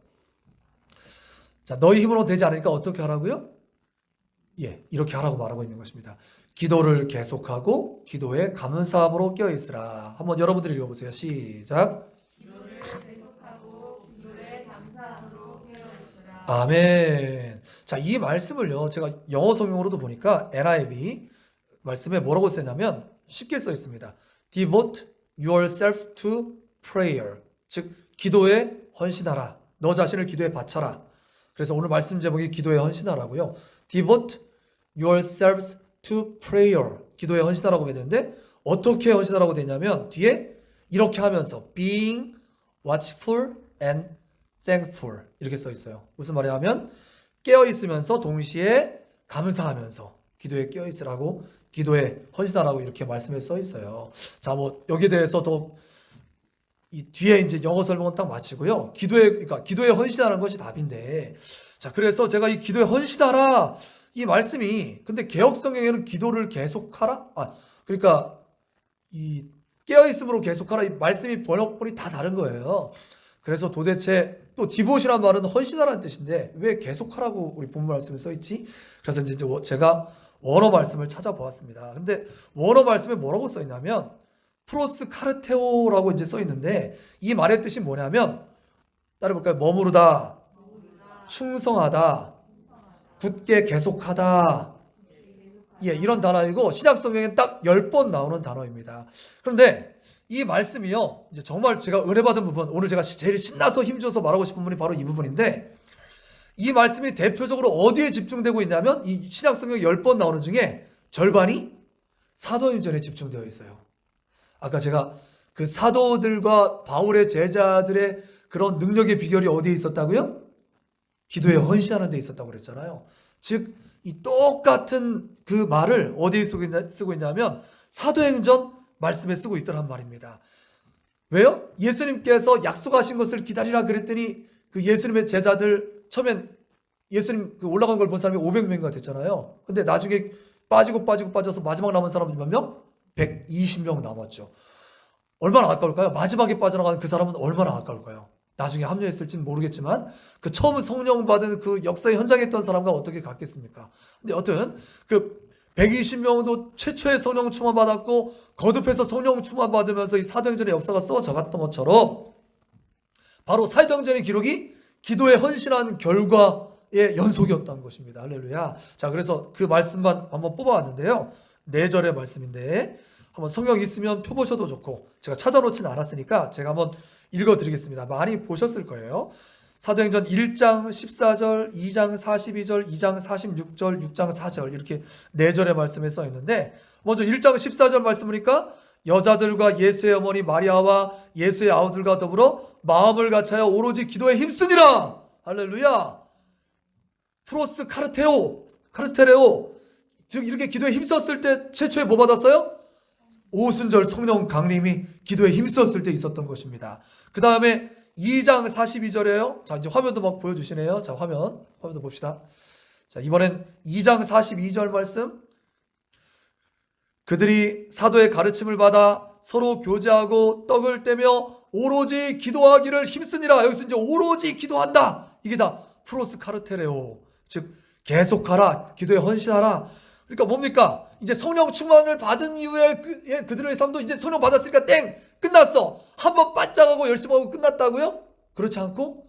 자, 너희 힘으로 되지 않으니까 어떻게 하라고요? 이렇게 하라고 말하고 있는 것입니다. 기도를 계속하고 기도에 감사함으로 껴있으라. 한번 여러분들이 읽어보세요. 시작. 기도를 계속하고 기도에 감사함으로 껴있으라. 아멘. 자, 이 말씀을요, 제가 영어 성경으로도 보니까 NIV 말씀에 뭐라고 쓰냐면 쉽게 써 있습니다. Devote yourselves to prayer. 즉, 기도에 헌신하라. 너 자신을 기도에 바쳐라. 그래서 오늘 말씀 제목이 기도에 헌신하라고요. Devote yourselves to prayer. 기도에 헌신하라고 되는데 어떻게 헌신하라고 되냐면 뒤에 이렇게 하면서 being watchful and thankful 이렇게 써 있어요. 무슨 말이냐면 깨어 있으면서 동시에 감사하면서 기도에 깨어 있으라고, 기도에 헌신하라고 이렇게 말씀에 써 있어요. 자, 뭐 여기에 대해서 더 이 뒤에 이제 영어 설명은 딱 마치고요. 그러니까 기도에 헌신하는 것이 답인데, 자, 그래서 제가 이 기도에 헌신하라 이 말씀이, 근데 개역 성경에는 기도를 계속하라? 그러니까 이 깨어 있음으로 계속하라 이 말씀이 번역본이 다 다른 거예요. 그래서 도대체 또 디보시란 말은 헌신하라는 뜻인데 왜 계속하라고 우리 본문 말씀에 써 있지? 그래서 이제 제가 원어 말씀을 찾아보았습니다. 근데 원어 말씀에 뭐라고 써 있냐면 프로스 카르테오라고 이제 써 있는데 이 말의 뜻이 뭐냐면 따라볼까요? 머무르다, 충성하다, 굳게 계속하다. 이런 단어이고 신약 성경에 딱 10번 나오는 단어입니다. 그런데 이 말씀이요, 이제 정말 제가 은혜 받은 부분, 오늘 제가 제일 신나서 힘줘서 말하고 싶은 부분이 바로 이 부분인데, 이 말씀이 대표적으로 어디에 집중되고 있냐면 이 신약 성경 10번 나오는 중에 절반이 사도행전에 집중되어 있어요. 아까 제가 그 사도들과 바울의 제자들의 그런 능력의 비결이 어디에 있었다고요? 기도에 헌신하는 데 있었다고 그랬잖아요. 즉 이 똑같은 그 말을 어디에 쓰고 있냐면 사도행전 말씀에 쓰고 있더란 말입니다. 왜요? 예수님께서 약속하신 것을 기다리라 그랬더니 그 예수님의 제자들 처음엔 예수님 그 올라간 걸 본 사람이 500명인가 됐잖아요. 근데 나중에 빠져서 마지막 남은 사람이 몇 명? 120명 남았죠. 얼마나 아까울까요? 마지막에 빠져나간 그 사람은 얼마나 아까울까요? 나중에 합류했을지는 모르겠지만 그 처음 성령 받은 그 역사의 현장에 있던 사람과 어떻게 같겠습니까? 근데 여튼 그 120명도 최초의 성령 충만 받았고 거듭해서 성령 충만 받으면서 이 사도행전의 역사가 써져 갔던 것처럼 바로 사도행전의 기록이 기도에 헌신한 결과의 연속이었던 것입니다. 할렐루야. 자, 그래서 그 말씀만 한번 뽑아왔는데요. 4절의 말씀인데 한번 성경 있으면 펴보셔도 좋고 제가 찾아놓지는 않았으니까 제가 한번 읽어드리겠습니다. 많이 보셨을 거예요. 사도행전 1장 14절, 2장 42절, 2장 46절, 6장 4절 이렇게 4절의 말씀에 써 있는데 먼저 1장 14절 말씀 보니까 여자들과 예수의 어머니 마리아와 예수의 아우들과 더불어 마음을 같이하여 오로지 기도에 힘쓰니라. 할렐루야. 프로스 카르테레오 즉 이렇게 기도에 힘썼을 때 최초에 뭐 받았어요? 오순절 성령 강림이 기도에 힘썼을 때 있었던 것입니다. 그 다음에 2장 42절이에요. 자, 이제 화면도 막 보여주시네요. 자, 화면도 봅시다. 자, 이번엔 2장 42절 말씀. 그들이 사도의 가르침을 받아 서로 교제하고 떡을 떼며 오로지 기도하기를 힘쓰니라. 여기서 이제 오로지 기도한다. 이게 다 프로스 카르테레오. 즉 계속하라. 기도에 헌신하라. 그러니까 뭡니까? 이제 성령 충만을 받은 이후에 그들의 삶도 이제 성령 받았으니까 땡! 끝났어! 한번 반짝하고 열심히 하고 끝났다고요? 그렇지 않고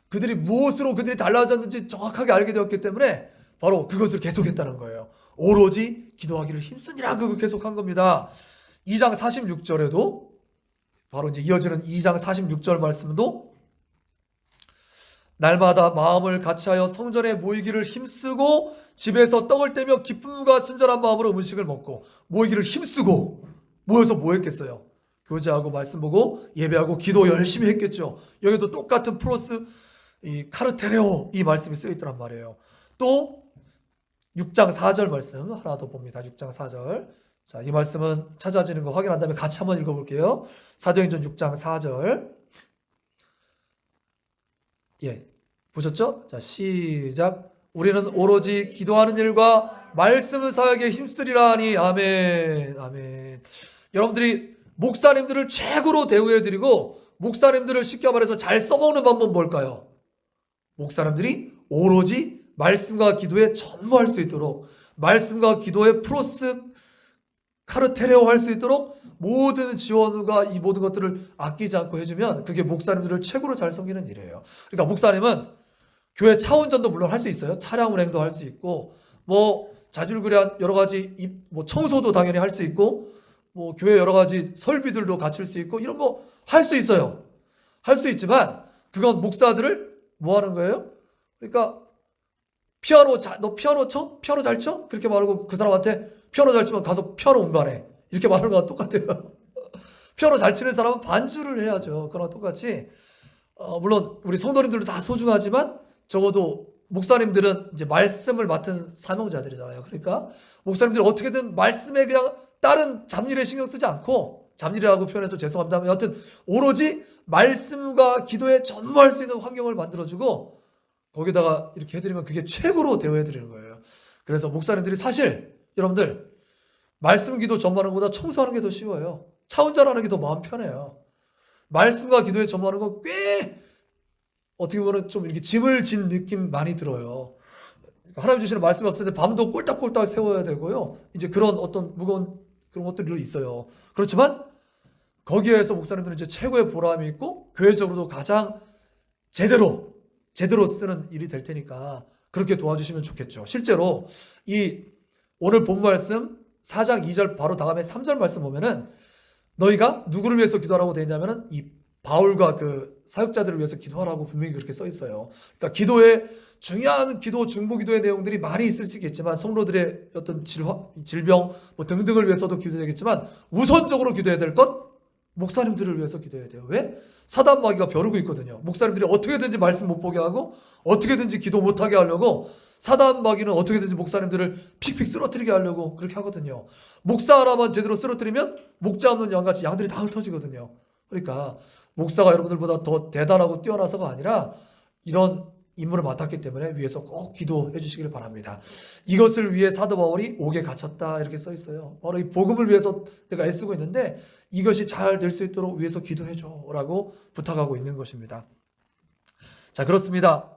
그들이 무엇으로 그들이 달라졌는지 정확하게 알게 되었기 때문에 바로 그것을 계속했다는 거예요. 오로지 기도하기를 힘쓰니라 그거 계속한 겁니다. 2장 46절에도 바로 이제 이어지는 2장 46절 말씀도 날마다 마음을 같이하여 성전에 모이기를 힘쓰고 집에서 떡을 떼며 기쁨과 순전한 마음으로 음식을 먹고 모이기를 힘쓰고 모여서 뭐 했겠어요? 교제하고 말씀 보고 예배하고 기도 열심히 했겠죠. 여기도 똑같은 프로스 이 카르테레오 이 말씀이 쓰여 있더란 말이에요. 또 6장 4절 말씀 하나 더 봅니다. 6장 4절. 자, 이 말씀은 찾아지는 거 확인한 다음에 같이 한번 읽어볼게요. 사도행전 6장 4절. 예, 보셨죠? 자, 시작. 우리는 오로지 기도하는 일과 말씀을 사역에 힘쓰리라 하니 아멘. 아멘. 여러분들이 목사님들을 최고로 대우해드리고 목사님들을 쉽게 말해서 잘 써먹는 방법은 뭘까요? 목사님들이 오로지 말씀과 기도에 전무할 수 있도록 말씀과 기도에 프로스 카르테레오 할 수 있도록 모든 지원과 이 모든 것들을 아끼지 않고 해주면 그게 목사님들을 최고로 잘 섬기는 일이에요. 그러니까 목사님은 교회 차 운전도 물론 할 수 있어요. 차량 운행도 할 수 있고 뭐 자질구레한 여러 가지 뭐 청소도 당연히 할 수 있고 뭐 교회 여러 가지 설비들도 갖출 수 있고 이런 거 할 수 있어요. 할 수 있지만 그건 목사들을 뭐 하는 거예요? 그러니까 너 피아노 쳐? 피아노 잘 쳐? 그렇게 말하고 그 사람한테 피아노 잘 치면 가서 피아노 음반해. 이렇게 말하는 거랑 똑같아요. 피아노 잘 치는 사람은 반주를 해야죠. 그거랑 똑같이 물론 우리 성도님들도 다 소중하지만 적어도 목사님들은 이제 말씀을 맡은 사명자들이잖아요. 그러니까 목사님들이 어떻게든 말씀에 그냥 다른 잡일에 신경 쓰지 않고 잡일이라고 표현해서 죄송합니다. 여하튼 오로지 말씀과 기도에 전무할 수 있는 환경을 만들어주고 거기다가 이렇게 해드리면 그게 최고로 대우해드리는 거예요. 그래서 목사님들이 사실 여러분들 말씀 기도 전무하는 것보다 청소하는 게 더 쉬워요. 차 운전하는 게 더 마음 편해요. 말씀과 기도에 전무하는 건 꽤 어떻게 보면 좀 이렇게 짐을 진 느낌 많이 들어요. 하나님 주시는 말씀이 없을 때 밤도 꼴딱꼴딱 세워야 되고요. 이제 그런 어떤 무거운 그런 것들이 있어요. 그렇지만 거기에서 목사님들은 이제 최고의 보람이 있고 교회적으로도 가장 제대로 쓰는 일이 될 테니까 그렇게 도와주시면 좋겠죠. 실제로 이 오늘 본 말씀 4장 2절 바로 다음에 3절 말씀 보면은 너희가 누구를 위해서 기도하라고 되어 있냐면은 이 바울과 그 사역자들을 위해서 기도하라고 분명히 그렇게 써 있어요. 그러니까 기도에 중요한 기도, 중보 기도의 내용들이 많이 있을 수 있겠지만 성도들의 어떤 질병 뭐 등등을 위해서도 기도되겠지만 우선적으로 기도해야 될 것 목사님들을 위해서 기도해야 돼요. 왜? 사단 마귀가 벼르고 있거든요. 목사님들이 어떻게든지 말씀 못 보게 하고 어떻게든지 기도 못하게 하려고 사단 마귀는 어떻게든지 목사님들을 픽픽 쓰러뜨리게 하려고 그렇게 하거든요. 목사 하나만 제대로 쓰러뜨리면 목자 없는 양같이 양들이 다 흩어지거든요. 그러니까 목사가 여러분들보다 더 대단하고 뛰어나서가 아니라 이런 임무를 맡았기 때문에 위해서 꼭 기도해 주시기를 바랍니다. 이것을 위해 사도 바울이 옥에 갇혔다 이렇게 써 있어요. 바로 이 복음을 위해서 내가 애쓰고 있는데 이것이 잘 될 수 있도록 위해서 기도해 줘라고 부탁하고 있는 것입니다. 자, 그렇습니다.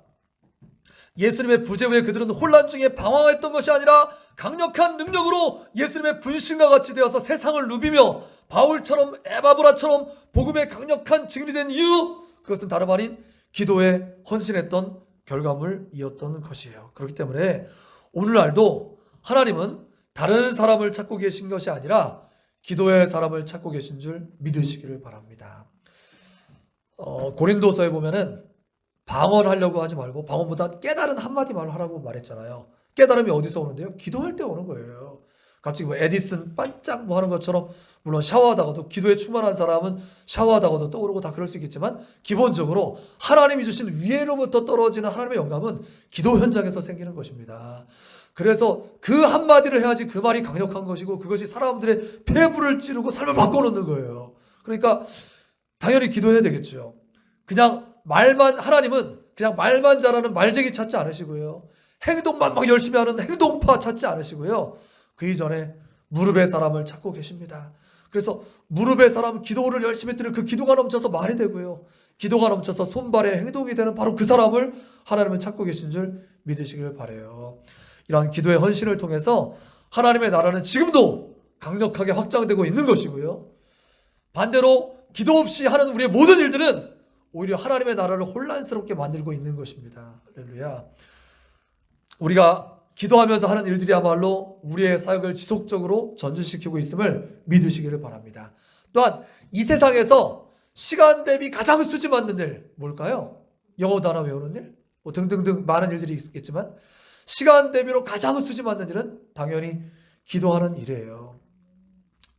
예수님의 부재 후에 그들은 혼란 중에 방황했던 것이 아니라 강력한 능력으로 예수님의 분신과 같이 되어서 세상을 누비며 바울처럼 에바브라처럼 복음의 강력한 증인이 된 이유 그것은 다름 아닌 기도에 헌신했던 결과물이었던 것이에요. 그렇기 때문에 오늘날도 하나님은 다른 사람을 찾고 계신 것이 아니라 기도의 사람을 찾고 계신 줄 믿으시기를 바랍니다. 고린도서에 보면은 방언하려고 하지 말고 방언보다 깨달은 한마디 말을 하라고 말했잖아요. 깨달음이 어디서 오는데요? 기도할 때 오는 거예요. 갑자기 뭐 에디슨 반짝 뭐 하는 것처럼 물론 샤워하다가도 기도에 충만한 사람은 샤워하다가도 떠오르고 다 그럴 수 있겠지만 기본적으로 하나님이 주신 위에로부터 떨어지는 하나님의 영감은 기도 현장에서 생기는 것입니다. 그래서 그 한마디를 해야지 그 말이 강력한 것이고 그것이 사람들의 폐부를 찌르고 삶을 바꿔놓는 거예요. 그러니까 당연히 기도해야 되겠죠. 그냥 하나님은 그냥 말만 잘하는 말쟁이 찾지 않으시고요. 행동만 막 열심히 하는 행동파 찾지 않으시고요. 그 이전에 무릎의 사람을 찾고 계십니다. 그래서 무릎의 사람 기도를 열심히 드리는 그 기도가 넘쳐서 말이 되고요. 기도가 넘쳐서 손발의 행동이 되는 바로 그 사람을 하나님은 찾고 계신 줄 믿으시길 바라요. 이러한 기도의 헌신을 통해서 하나님의 나라는 지금도 강력하게 확장되고 있는 것이고요. 반대로 기도 없이 하는 우리의 모든 일들은 오히려 하나님의 나라를 혼란스럽게 만들고 있는 것입니다. 할렐루야. 우리가 기도하면서 하는 일들이야말로 우리의 사역을 지속적으로 전진시키고 있음을 믿으시기를 바랍니다. 또한 이 세상에서 시간 대비 가장 수지 맞는 일 뭘까요? 영어 단어 외우는 일? 뭐 등등등 많은 일들이 있겠지만 시간 대비로 가장 수지 맞는 일은 당연히 기도하는 일이에요.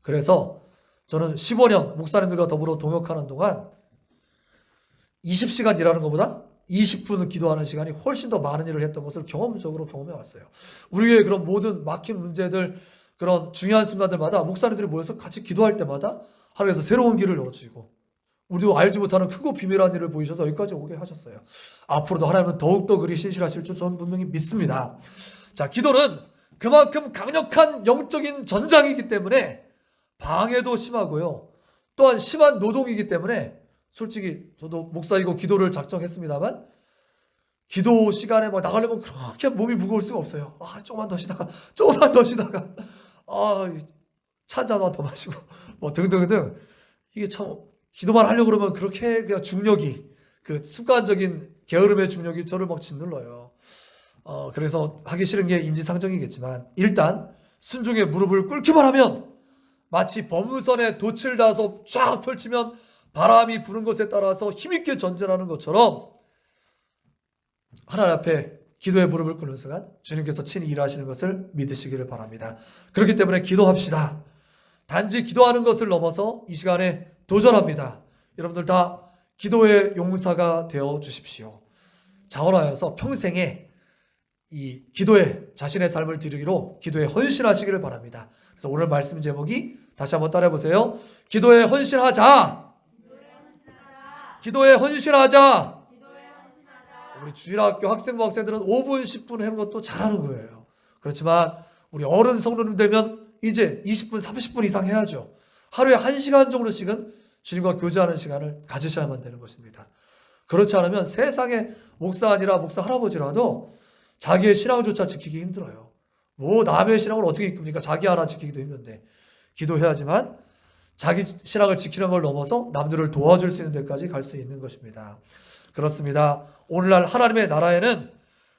그래서 저는 15년 목사님들과 더불어 동역하는 동안 20시간 일하는 것보다 20분은 기도하는 시간이 훨씬 더 많은 일을 했던 것을 경험적으로 경험해 왔어요. 우리의 그런 모든 막힌 문제들, 그런 중요한 순간들마다 목사님들이 모여서 같이 기도할 때마다 하나님께서 새로운 길을 열어주시고 우리도 알지 못하는 크고 비밀한 일을 보이셔서 여기까지 오게 하셨어요. 앞으로도 하나님은 더욱더 그리 신실하실 줄 저는 분명히 믿습니다. 자, 기도는 그만큼 강력한 영적인 전장이기 때문에 방해도 심하고요. 또한 심한 노동이기 때문에 솔직히 저도 목사이고 기도를 작정했습니다만 기도 시간에 막 나가려면 그렇게 몸이 무거울 수가 없어요. 조금만 더 쉬다가 차 한잔만 더 마시고 뭐 등등등. 이게 참 기도만 하려고 그러면 그렇게 그냥 중력이, 그 습관적인 게으름의 중력이 저를 막 짓눌러요. 그래서 하기 싫은 게 인지상정이겠지만 일단 순종의 무릎을 꿇기만 하면 마치 범선에 돛을 다서 쫙 펼치면 바람이 부는 것에 따라서 힘있게 전진하는 것처럼 하나님 앞에 기도의 무릎을 꿇는 순간 주님께서 친히 일하시는 것을 믿으시기를 바랍니다. 그렇기 때문에 기도합시다. 단지 기도하는 것을 넘어서 이 시간에 도전합니다. 여러분들 다 기도의 용사가 되어 주십시오. 자원하여서 평생에 이 기도에 자신의 삶을 드리기로 기도에 헌신하시기를 바랍니다. 그래서 오늘 말씀 제목이 다시 한번 따라해 보세요. 기도에 헌신하자. 기도에 헌신하자. 우리 주일학교 학생부 학생들은 5분 10분 하는 것도 잘하는 거예요. 그렇지만 우리 어른 성도님 되면 이제 20분 30분 이상 해야죠. 하루에 1시간 정도씩은 주님과 교제하는 시간을 가지셔야만 되는 것입니다. 그렇지 않으면 세상에 목사 아니라 목사 할아버지라도 자기의 신앙조차 지키기 힘들어요. 뭐 남의 신앙을 어떻게 이끕니까? 자기 하나 지키기도 힘든데. 기도해야지만 자기 신앙을 지키는 걸 넘어서 남들을 도와줄 수 있는 데까지 갈 수 있는 것입니다. 그렇습니다. 오늘날 하나님의 나라에는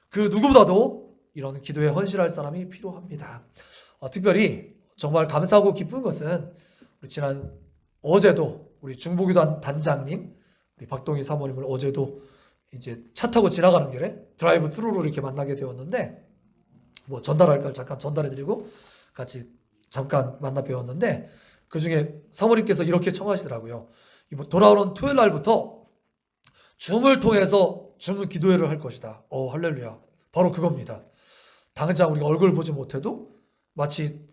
그 누구보다도 이런 기도에 헌신할 사람이 필요합니다. 특별히 정말 감사하고 기쁜 것은 우리 지난 어제도 우리 중보기도 단장님, 우리 박동희 사모님을 어제도 이제 차 타고 지나가는 길에 드라이브 스루로 이렇게 만나게 되었는데 뭐 전달할 걸 잠깐 전달해드리고 같이 잠깐 만나 뵈었는데 그 중에 사모님께서 이렇게 청하시더라고요. 돌아오는 토요일 날부터 줌을 통해서 줌 기도회를 할 것이다. 할렐루야. 바로 그겁니다. 당장 우리가 얼굴 보지 못해도 마치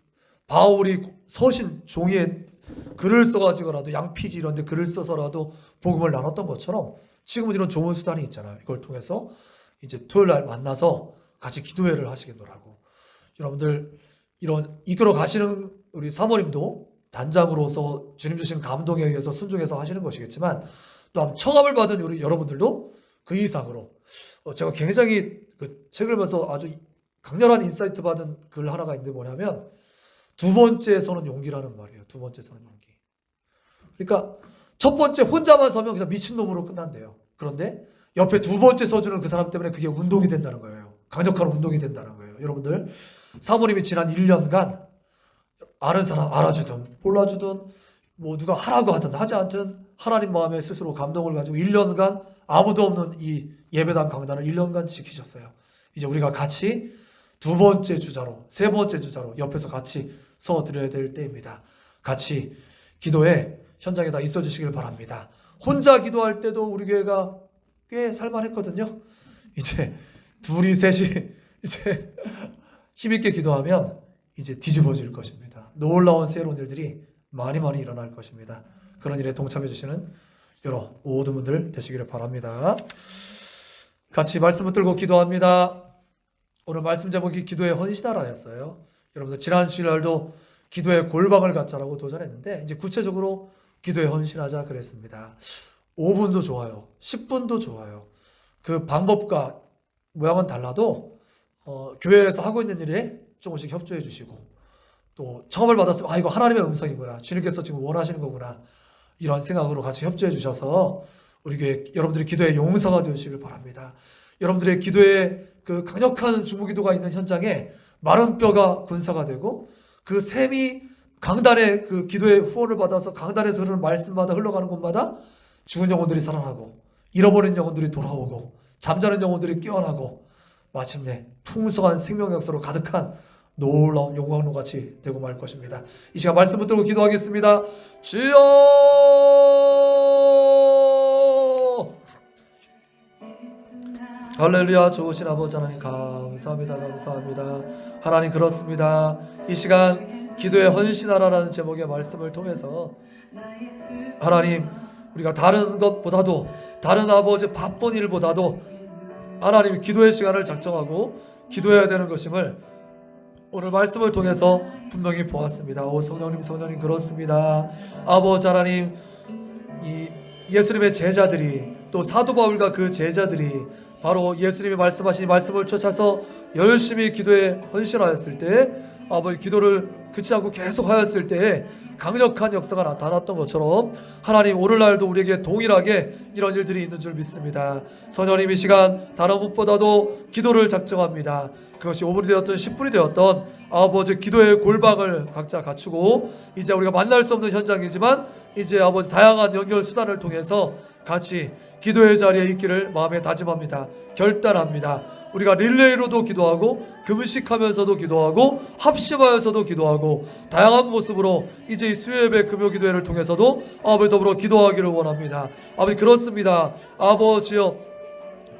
바울이 서신 종이에 글을 써가지고라도 양피지 이런 데 글을 써서라도 복음을 나눴던 것처럼 지금은 이런 좋은 수단이 있잖아요. 이걸 통해서 이제 토요일 날 만나서 같이 기도회를 하시겠노라고. 여러분들 이런 이끌어 가시는 우리 사모님도 단장으로서 주님 주신 감동에 의해서 순종해서 하시는 것이겠지만 또 청함을 받은 우리 여러분들도 그 이상으로 제가 굉장히 그 책을 보면서 아주 강렬한 인사이트 받은 글 하나가 있는데 뭐냐면 두 번째에서는 용기라는 말이에요. 두 번째에서는 용기. 그러니까 첫 번째 혼자만 서면 그냥 미친놈으로 끝난대요. 그런데 옆에 두 번째 서주는 그 사람 때문에 그게 운동이 된다는 거예요. 강력한 운동이 된다는 거예요. 여러분들 사모님이 지난 1년간 아는 사람 알아주든 몰라주든 뭐 누가 하라고 하든 하지 않든 하나님 마음에 스스로 감동을 가지고 1년간 아무도 없는 이 예배당 강단을 1년간 지키셨어요. 이제 우리가 같이 두 번째 주자로, 세 번째 주자로 옆에서 같이 서드려야 될 때입니다. 같이 기도에 현장에다 있어 주시길 바랍니다. 혼자 기도할 때도 우리 교회가 꽤 살만했거든요. 이제 둘이 셋이 이제 힘있게 기도하면 이제 뒤집어질 것입니다. 놀라운 새로운 일들이 많이 일어날 것입니다. 그런 일에 동참해 주시는 여러 모든 분들 되시기를 바랍니다. 같이 말씀 붙들고 기도합니다. 오늘 말씀 제목이 기도에 헌신하라였어요. 여러분들 지난 주일날도 기도에 골방을 갖자라고 도전했는데 이제 구체적으로 기도에 헌신하자 그랬습니다. 5분도 좋아요. 10분도 좋아요. 그 방법과 모양은 달라도 교회에서 하고 있는 일에 조금씩 협조해 주시고, 또 청함을 받았으면 이거 하나님의 음성이구나, 주님께서 지금 원하시는 거구나, 이런 생각으로 같이 협조해 주셔서 우리 교회 여러분들이 기도의 용사가 되시길 바랍니다. 여러분들의 기도에 그 강력한 중보기도가 있는 현장에 마른 뼈가 군사가 되고, 그 샘이 강단의 그 기도의 후원을 받아서 강단에서 흐르는 말씀마다 흘러가는 곳마다 죽은 영혼들이 살아나고, 잃어버린 영혼들이 돌아오고, 잠자는 영혼들이 깨어나고, 마침내 풍성한 생명 역사로 가득한 놀라운 영광로 같이 되고 말 것입니다. 이 시간 말씀 붙들고 기도하겠습니다. 주여, 할렐루야. 좋으신 아버지 하나님 감사합니다. 감사합니다. 하나님, 그렇습니다. 이 시간 기도에 헌신하라라는 제목의 말씀을 통해서 하나님, 우리가 다른 것보다도, 다른 아버지 바쁜 일보다도 하나님 기도의 시간을 작정하고 기도해야 되는 것임을 오늘 말씀을 통해서 분명히 보았습니다. 오 성령님, 성령님, 그렇습니다. 아버지 하나님, 이 예수님의 제자들이, 또 사도 바울과 그 제자들이 바로 예수님이 말씀하신 말씀을 쫓아서 열심히 기도에 헌신하였을 때, 아버지 기도를 그치지 않고 계속 하였을 때에 강력한 역사가 나타났던 것처럼 하나님, 오늘날도 우리에게 동일하게 이런 일들이 있는 줄 믿습니다. 성령님, 이 시간 다른 무엇보다도 기도를 작정합니다. 그것이 5분이 되었던 10분이 되었던 아버지 기도의 골방을 각자 갖추고, 이제 우리가 만날 수 없는 현장이지만 이제 아버지 다양한 연결 수단을 통해서 같이 기도의 자리에 있기를 마음에 다짐합니다. 결단합니다. 우리가 릴레이로도 기도하고, 금식하면서도 기도하고, 합심하여서도 기도하고, 다양한 모습으로 이제 이 수요예배 금요기도회를 통해서도 아버지 더불어 기도하기를 원합니다. 아버지, 그렇습니다. 아버지여,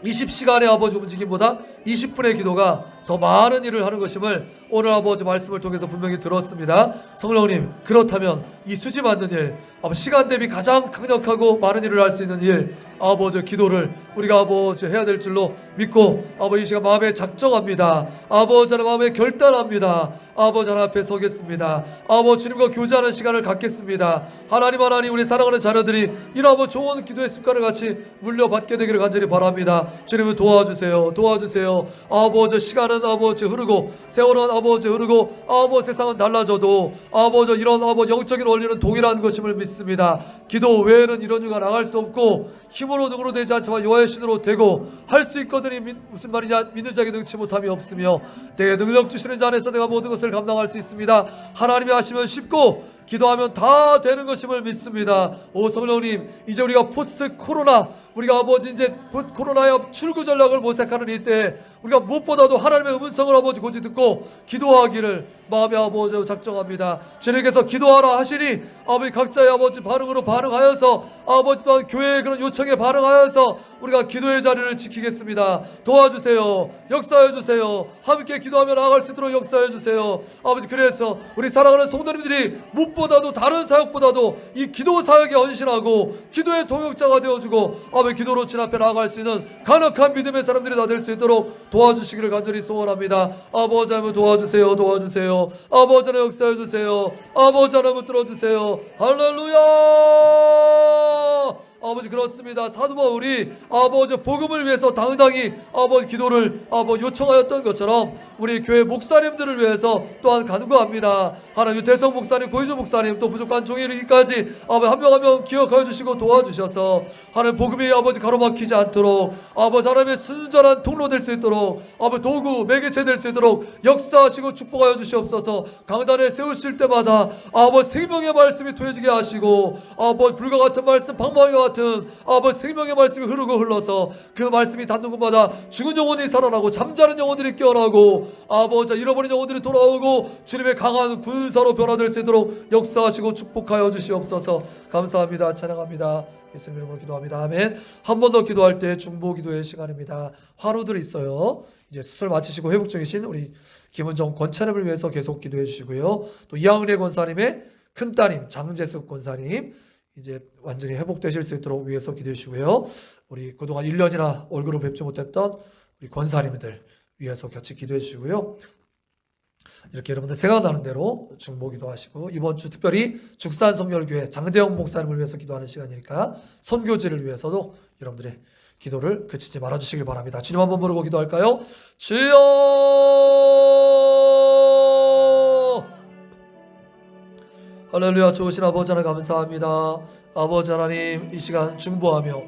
20시간의 아버지 움직임보다 20분의 기도가 더 많은 일을 하는 것임을 오늘 아버지 말씀을 통해서 분명히 들었습니다. 성령님, 그렇다면 이 수지 맞는 일, 아버지 시간 대비 가장 강력하고 많은 일을 할 수 있는 일, 아버지 기도를 우리가 아버지 해야 될 줄로 믿고 아버지 이 시간 마음에 작정합니다. 아버지 하나님, 마음에 결단합니다. 아버지 하나님 앞에 서겠습니다. 아버지 주님과 교제하는 시간을 갖겠습니다. 하나님, 하나님, 우리 사랑하는 자녀들이 이런 아버지 좋은 기도의 습관을 같이 물려받게 되기를 간절히 바랍니다. 주님을 도와주세요. 도와주세요. 아버지 시간은 아버지 흐르고, 세월은 아버지 흐르고, 아버지 세상은 달라져도 아버지 이런 아버지 영적인 원리는 동일한 것임을 믿습니다. 기도 외에는 이런 유가 나갈 수 없고, 힘으로 능으로 되지 않지만 여호와의 신으로 되고 할 수 있거든이 무슨 말이냐, 믿는 자에게 능치 못함이 없으며 내게 능력 주시는 자 안에서 내가 모든 것을 감당할 수 있습니다. 하나님이 하시면 쉽고 기도하면 다 되는 것임을 믿습니다. 오 성령님, 이제 우리가 포스트 코로나, 우리가 아버지 이제 코로나의 출구 전략을 모색하는 이때 우리가 무엇보다도 하나님의 음성을 아버지 고지 듣고 기도하기를 마음에 아버지 작정합니다. 주님께서 기도하라 하시니 아버지 각자의 아버지 반응으로 반응하여서, 아버지 또한 교회의 그런 요청에 반응하여서 우리가 기도의 자리를 지키겠습니다. 도와주세요. 역사해 주세요. 함께 기도하며 나아갈 수 있도록 역사해 주세요. 아버지, 그래서 우리 사랑하는 성도님들이 무엇보다도 다른 사역보다도 이 기도 사역에 헌신하고 기도의 동역자가 되어주고 아버지 기도로 진 앞에 나아갈 수 있는 강력한 믿음의 사람들이 다 될 수 있도록 도와주시기를 간절히 소원합니다. 아버지 하나님 도와주세요. 도와주세요. 아버지 하나님 역사해 주세요. 아버지 하나님 들어주세요. 할렐루야. 아버지, 그렇습니다. 사도 바울이 아버지 복음을 위해서 당당히 아버지 기도를 아버지 요청하였던 것처럼 우리 교회 목사님들을 위해서 또한 간구합니다. 하나님, 유태성 목사님, 고희주 목사님, 또 부족한 종일이기까지 아버지 한 명 한 명 기억하여 주시고 도와주셔서 하나님 복음이 아버지 가로막히지 않도록, 아버지 하나님의 순전한 통로 될 수 있도록, 아버지 도구 매개체 될 수 있도록 역사하시고 축복하여 주시옵소서. 강단에 세우실 때마다 아버지 생명의 말씀이 토해지게 하시고, 아버지 불과 같은 말씀, 방망이와 같은 아버지 생명의 말씀이 흐르고 흘러서 그 말씀이 닿는 곳마다 죽은 영혼이 살아나고, 잠자는 영혼들이 깨어나고, 아버지 잃어버린 영혼들이 돌아오고 주님의 강한 군사로 변화될 수 있도록 역사하시고 축복하여 주시옵소서. 감사합니다. 찬양합니다. 예수님 이름으로 기도합니다. 아멘. 한 번 더 기도할 때 중보 기도의 시간입니다. 환우들이 있어요. 이제 수술 마치시고 회복 중이신 우리 김은정 권차님을 위해서 계속 기도해 주시고요. 또 이항래 권사님의 큰따님 장재숙 권사님 이제 완전히 회복되실 수 있도록 위해서 기도해 주시고요. 우리 그동안 1년이나 얼굴을 뵙지 못했던 우리 권사님들 위해서 같이 기도해 주시고요. 이렇게 여러분들 생각나는 대로 중보 기도하시고, 이번 주 특별히 죽산성결교회 장대영 목사님을 위해서 기도하는 시간이니까 선교지를 위해서도 여러분들의 기도를 그치지 말아주시길 바랍니다. 주님 한번 부르고 기도할까요? 주여 할렐루야. 좋으신 아버지 하나님 감사합니다. 아버지 하나님 이 시간 중보하며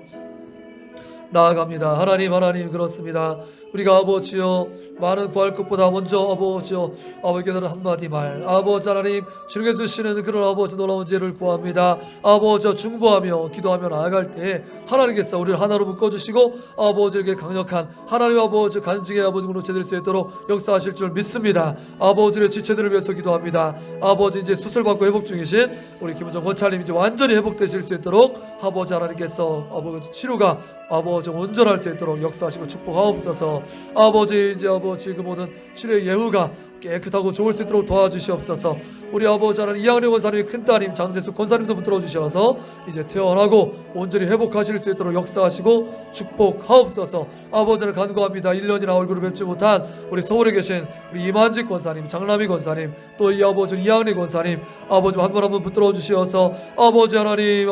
나아갑니다. 하나님 그렇습니다. 우리가 아버지여 많은 구할 것보다 먼저 아버지여 아버지께 드리는 한마디 말 아버지 하나님 주님께 주시는 그런 아버지 놀라운 지혜를 구합니다. 아버지여 중보하며 기도하며 나아갈 때 하나님께서 우리를 하나로 묶어주시고 아버지에게 강력한 하나님 아버지 간증의 아버지로 제될 수 있도록 역사하실 줄 믿습니다. 아버지의 지체들을 위해서 기도합니다. 아버지 이제 수술받고 회복 중이신 우리 김은정 권찰님 이제 완전히 회복되실 수 있도록 아버지 하나님께서 아버지 치료가 아버지 온전할 수 있도록 역사하시고 축복하옵소서. 아버지 이제 아버지 그 모든 치료의 예후가 깨끗하고 좋을 수 있도록 도와주시옵소서. 우리 아버지 하나님 이양래 권사님의 큰따님 장재수 권사님도 붙들어 주셔서 이제 태어나고 온전히 회복하실 수 있도록 역사하시고 축복하옵소서. 아버지를 간구합니다. 1년이나 얼굴을 뵙지 못한 우리 서울에 계신 우리 이만직 권사님 장남희 권사님 또 이 아버지 이양래 권사님 아버지 한 분 한 분 붙들어 주시어서 아버지 하나님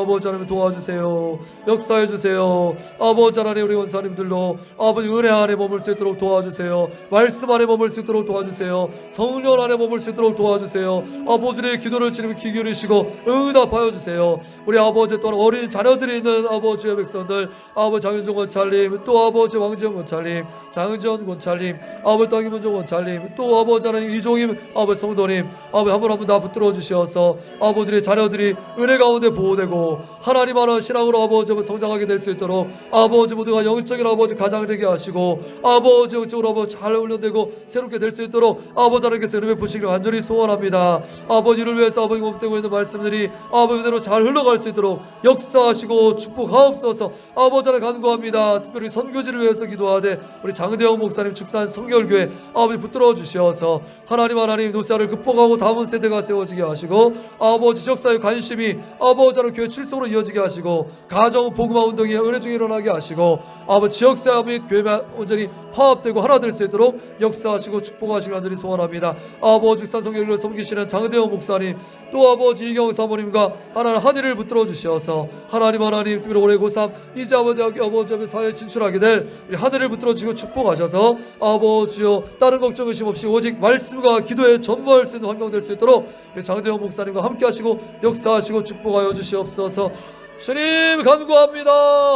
도와주세요. 역사해 주세요. 아버지 하나님 우리 권사님들로 아버지 은혜 안에 머물 수 있도록 도와주세요. 말씀 안에 머물 수 있도록 도와주세요. 성령 안에 머물 수 있도록 도와주세요. 아버지의 기도를 지금 귀 기울이시고 응답하여 주세요. 우리 아버지 또한 어린 자녀들이 있는 아버지의 백성들 아버지 장윤정 권찰님 또 아버지 왕지영 권찰님 장은지원 권찰님 아버지 땅김은정 권찰님 또 아버지 하나님 이종임 아버지 성도님 아버지 한 분 한 분 다 붙들어 주시어서 아버지의 자녀들이 은혜 가운데 보호되고 하나님 하나 신앙으로 아버지 성장하게 될 수 있도록 아버지 모두가 영적인 아버지 가장 되게 하시고 아버지 영적으로 아버지 잘 훈련되고 새롭게 될 수 있도록 아버지 하나님께서 은혜 보시기를 완전히 소원합니다. 아버지를 위해서 아버지 몸되고 있는 말씀들이 아버지 은혜로 잘 흘러갈 수 있도록 역사하시고 축복하옵소서. 아버지 하나님 간구합니다. 특별히 선교지를 위해서 기도하되 우리 장대영 목사님 축산 성결교회 아버지 붙들어 주시어서 하나님 노사를 극복하고 다음 세대가 세워지게 하시고 아버지 지역사회 관심이 아버지 하나님 교회 출석으로 이어지게 하시고 가정 복음화 운동이 은혜 중에 일어나게 하시고 아버지 지역사회 및 교회가 온전히 화합되고 하나 될 수 있도록 역사하시고 축복하시길 완전히 소원합니다. 아버지 산성교회를 섬기시는 장대영 목사님 또 아버지 이경 사모님과 하나님 한일을 붙들어 주시어서 하나님 특별히 올해 고3 이제 아버지 사회에 진출하게 될 우리 하늘을 붙들어 주시고 축복하셔서 아버지여 다른 걱정 의심 없이 오직 말씀과 기도에 전무할 수 있는 환경 될 수 있도록 우리 장대영 목사님과 함께 하시고 역사하시고 축복하여 주시옵소서. 주님 간구합니다.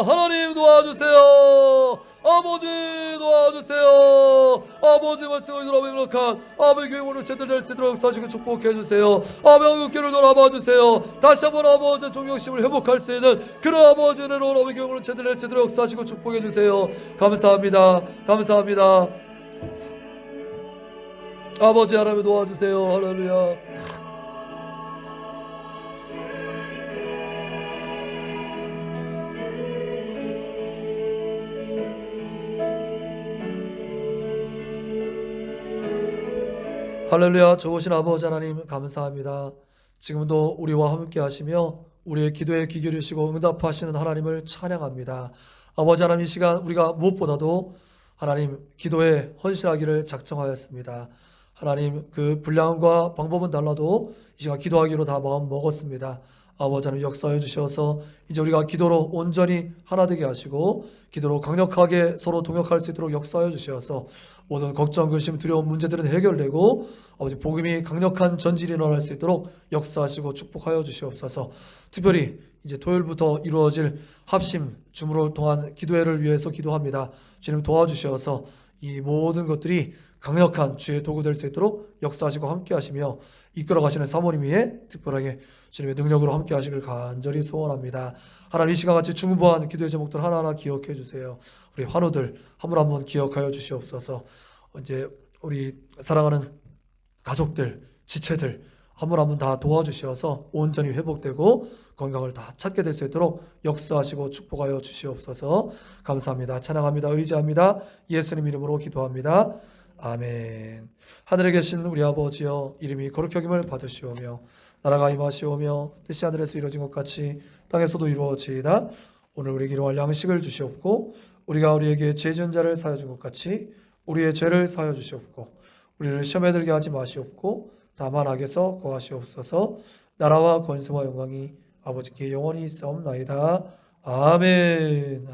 하나님 도와주세요. 아버지 도와주세요. 아버지 말씀을 들어 명록한 아버지 교회 오늘 제대로 될 수 있도록 역사하시고 축복해 주세요. 아버지 교회를 돌아봐 주세요. 다시 한번 아버지 존경심을 회복할 수 있는 그런 아버지 은혜로 아버지 교회 오늘 제대로 될 수 있도록 역사하시고 축복해 주세요. 감사합니다. 아버지 하나님 도와주세요. 할렐루야. 할렐루야. 좋으신 아버지 하나님 감사합니다. 지금도 우리와 함께 하시며 우리의 기도에 귀 기울이시고 응답하시는 하나님을 찬양합니다. 아버지 하나님 이 시간 우리가 무엇보다도 하나님 기도에 헌신하기를 작정하였습니다. 하나님 그 분량과 방법은 달라도 이 시간 기도하기로 다 마음 먹었습니다. 아버지 하나님 역사해 주셔서 이제 우리가 기도로 온전히 하나 되게 하시고 기도로 강력하게 서로 동역할 수 있도록 역사해 주셔서 모든 걱정, 근심, 두려움, 문제들은 해결되고 아버지 복음이 강력한 전진이 일어날 수 있도록 역사하시고 축복하여 주시옵소서. 특별히 이제 토요일부터 이루어질 합심 주무를 통한 기도회를 위해서 기도합니다. 주님 도와주셔서 이 모든 것들이 강력한 주의 도구 될 수 있도록 역사하시고 함께 하시며 이끌어 가시는 사모님 위에 특별하게 주님의 능력으로 함께 하시길 간절히 소원합니다. 하나님 이 시간같이 중보한 기도의 제목들 하나하나 기억해 주세요. 우리 환우들 한 분 한 분 기억하여 주시옵소서. 이제 우리 사랑하는 가족들, 지체들 한 분 한 분 다 도와주셔서 온전히 회복되고 건강을 다 찾게 될 수 있도록 역사하시고 축복하여 주시옵소서. 감사합니다. 찬양합니다. 의지합니다. 예수님 이름으로 기도합니다. 아멘. 하늘에 계신 우리 아버지여 이름이 거룩히 여김을 받으시오며 나라가 임하시오며 뜻이 하늘에서 이루어진 것 같이 땅에서도 이루어지이다. 오늘 우리에게 일용할 양식을 주시옵고 우리가 우리에게 죄 지은 자를 사하여 준 것 같이 우리의 죄를 사하여 주시옵고 우리를 시험에 들게 하지 마시옵고 다만 악에서 구하시옵소서. 나라와 권세와 영광이 아버지께 영원히 있사옵나이다. 아멘.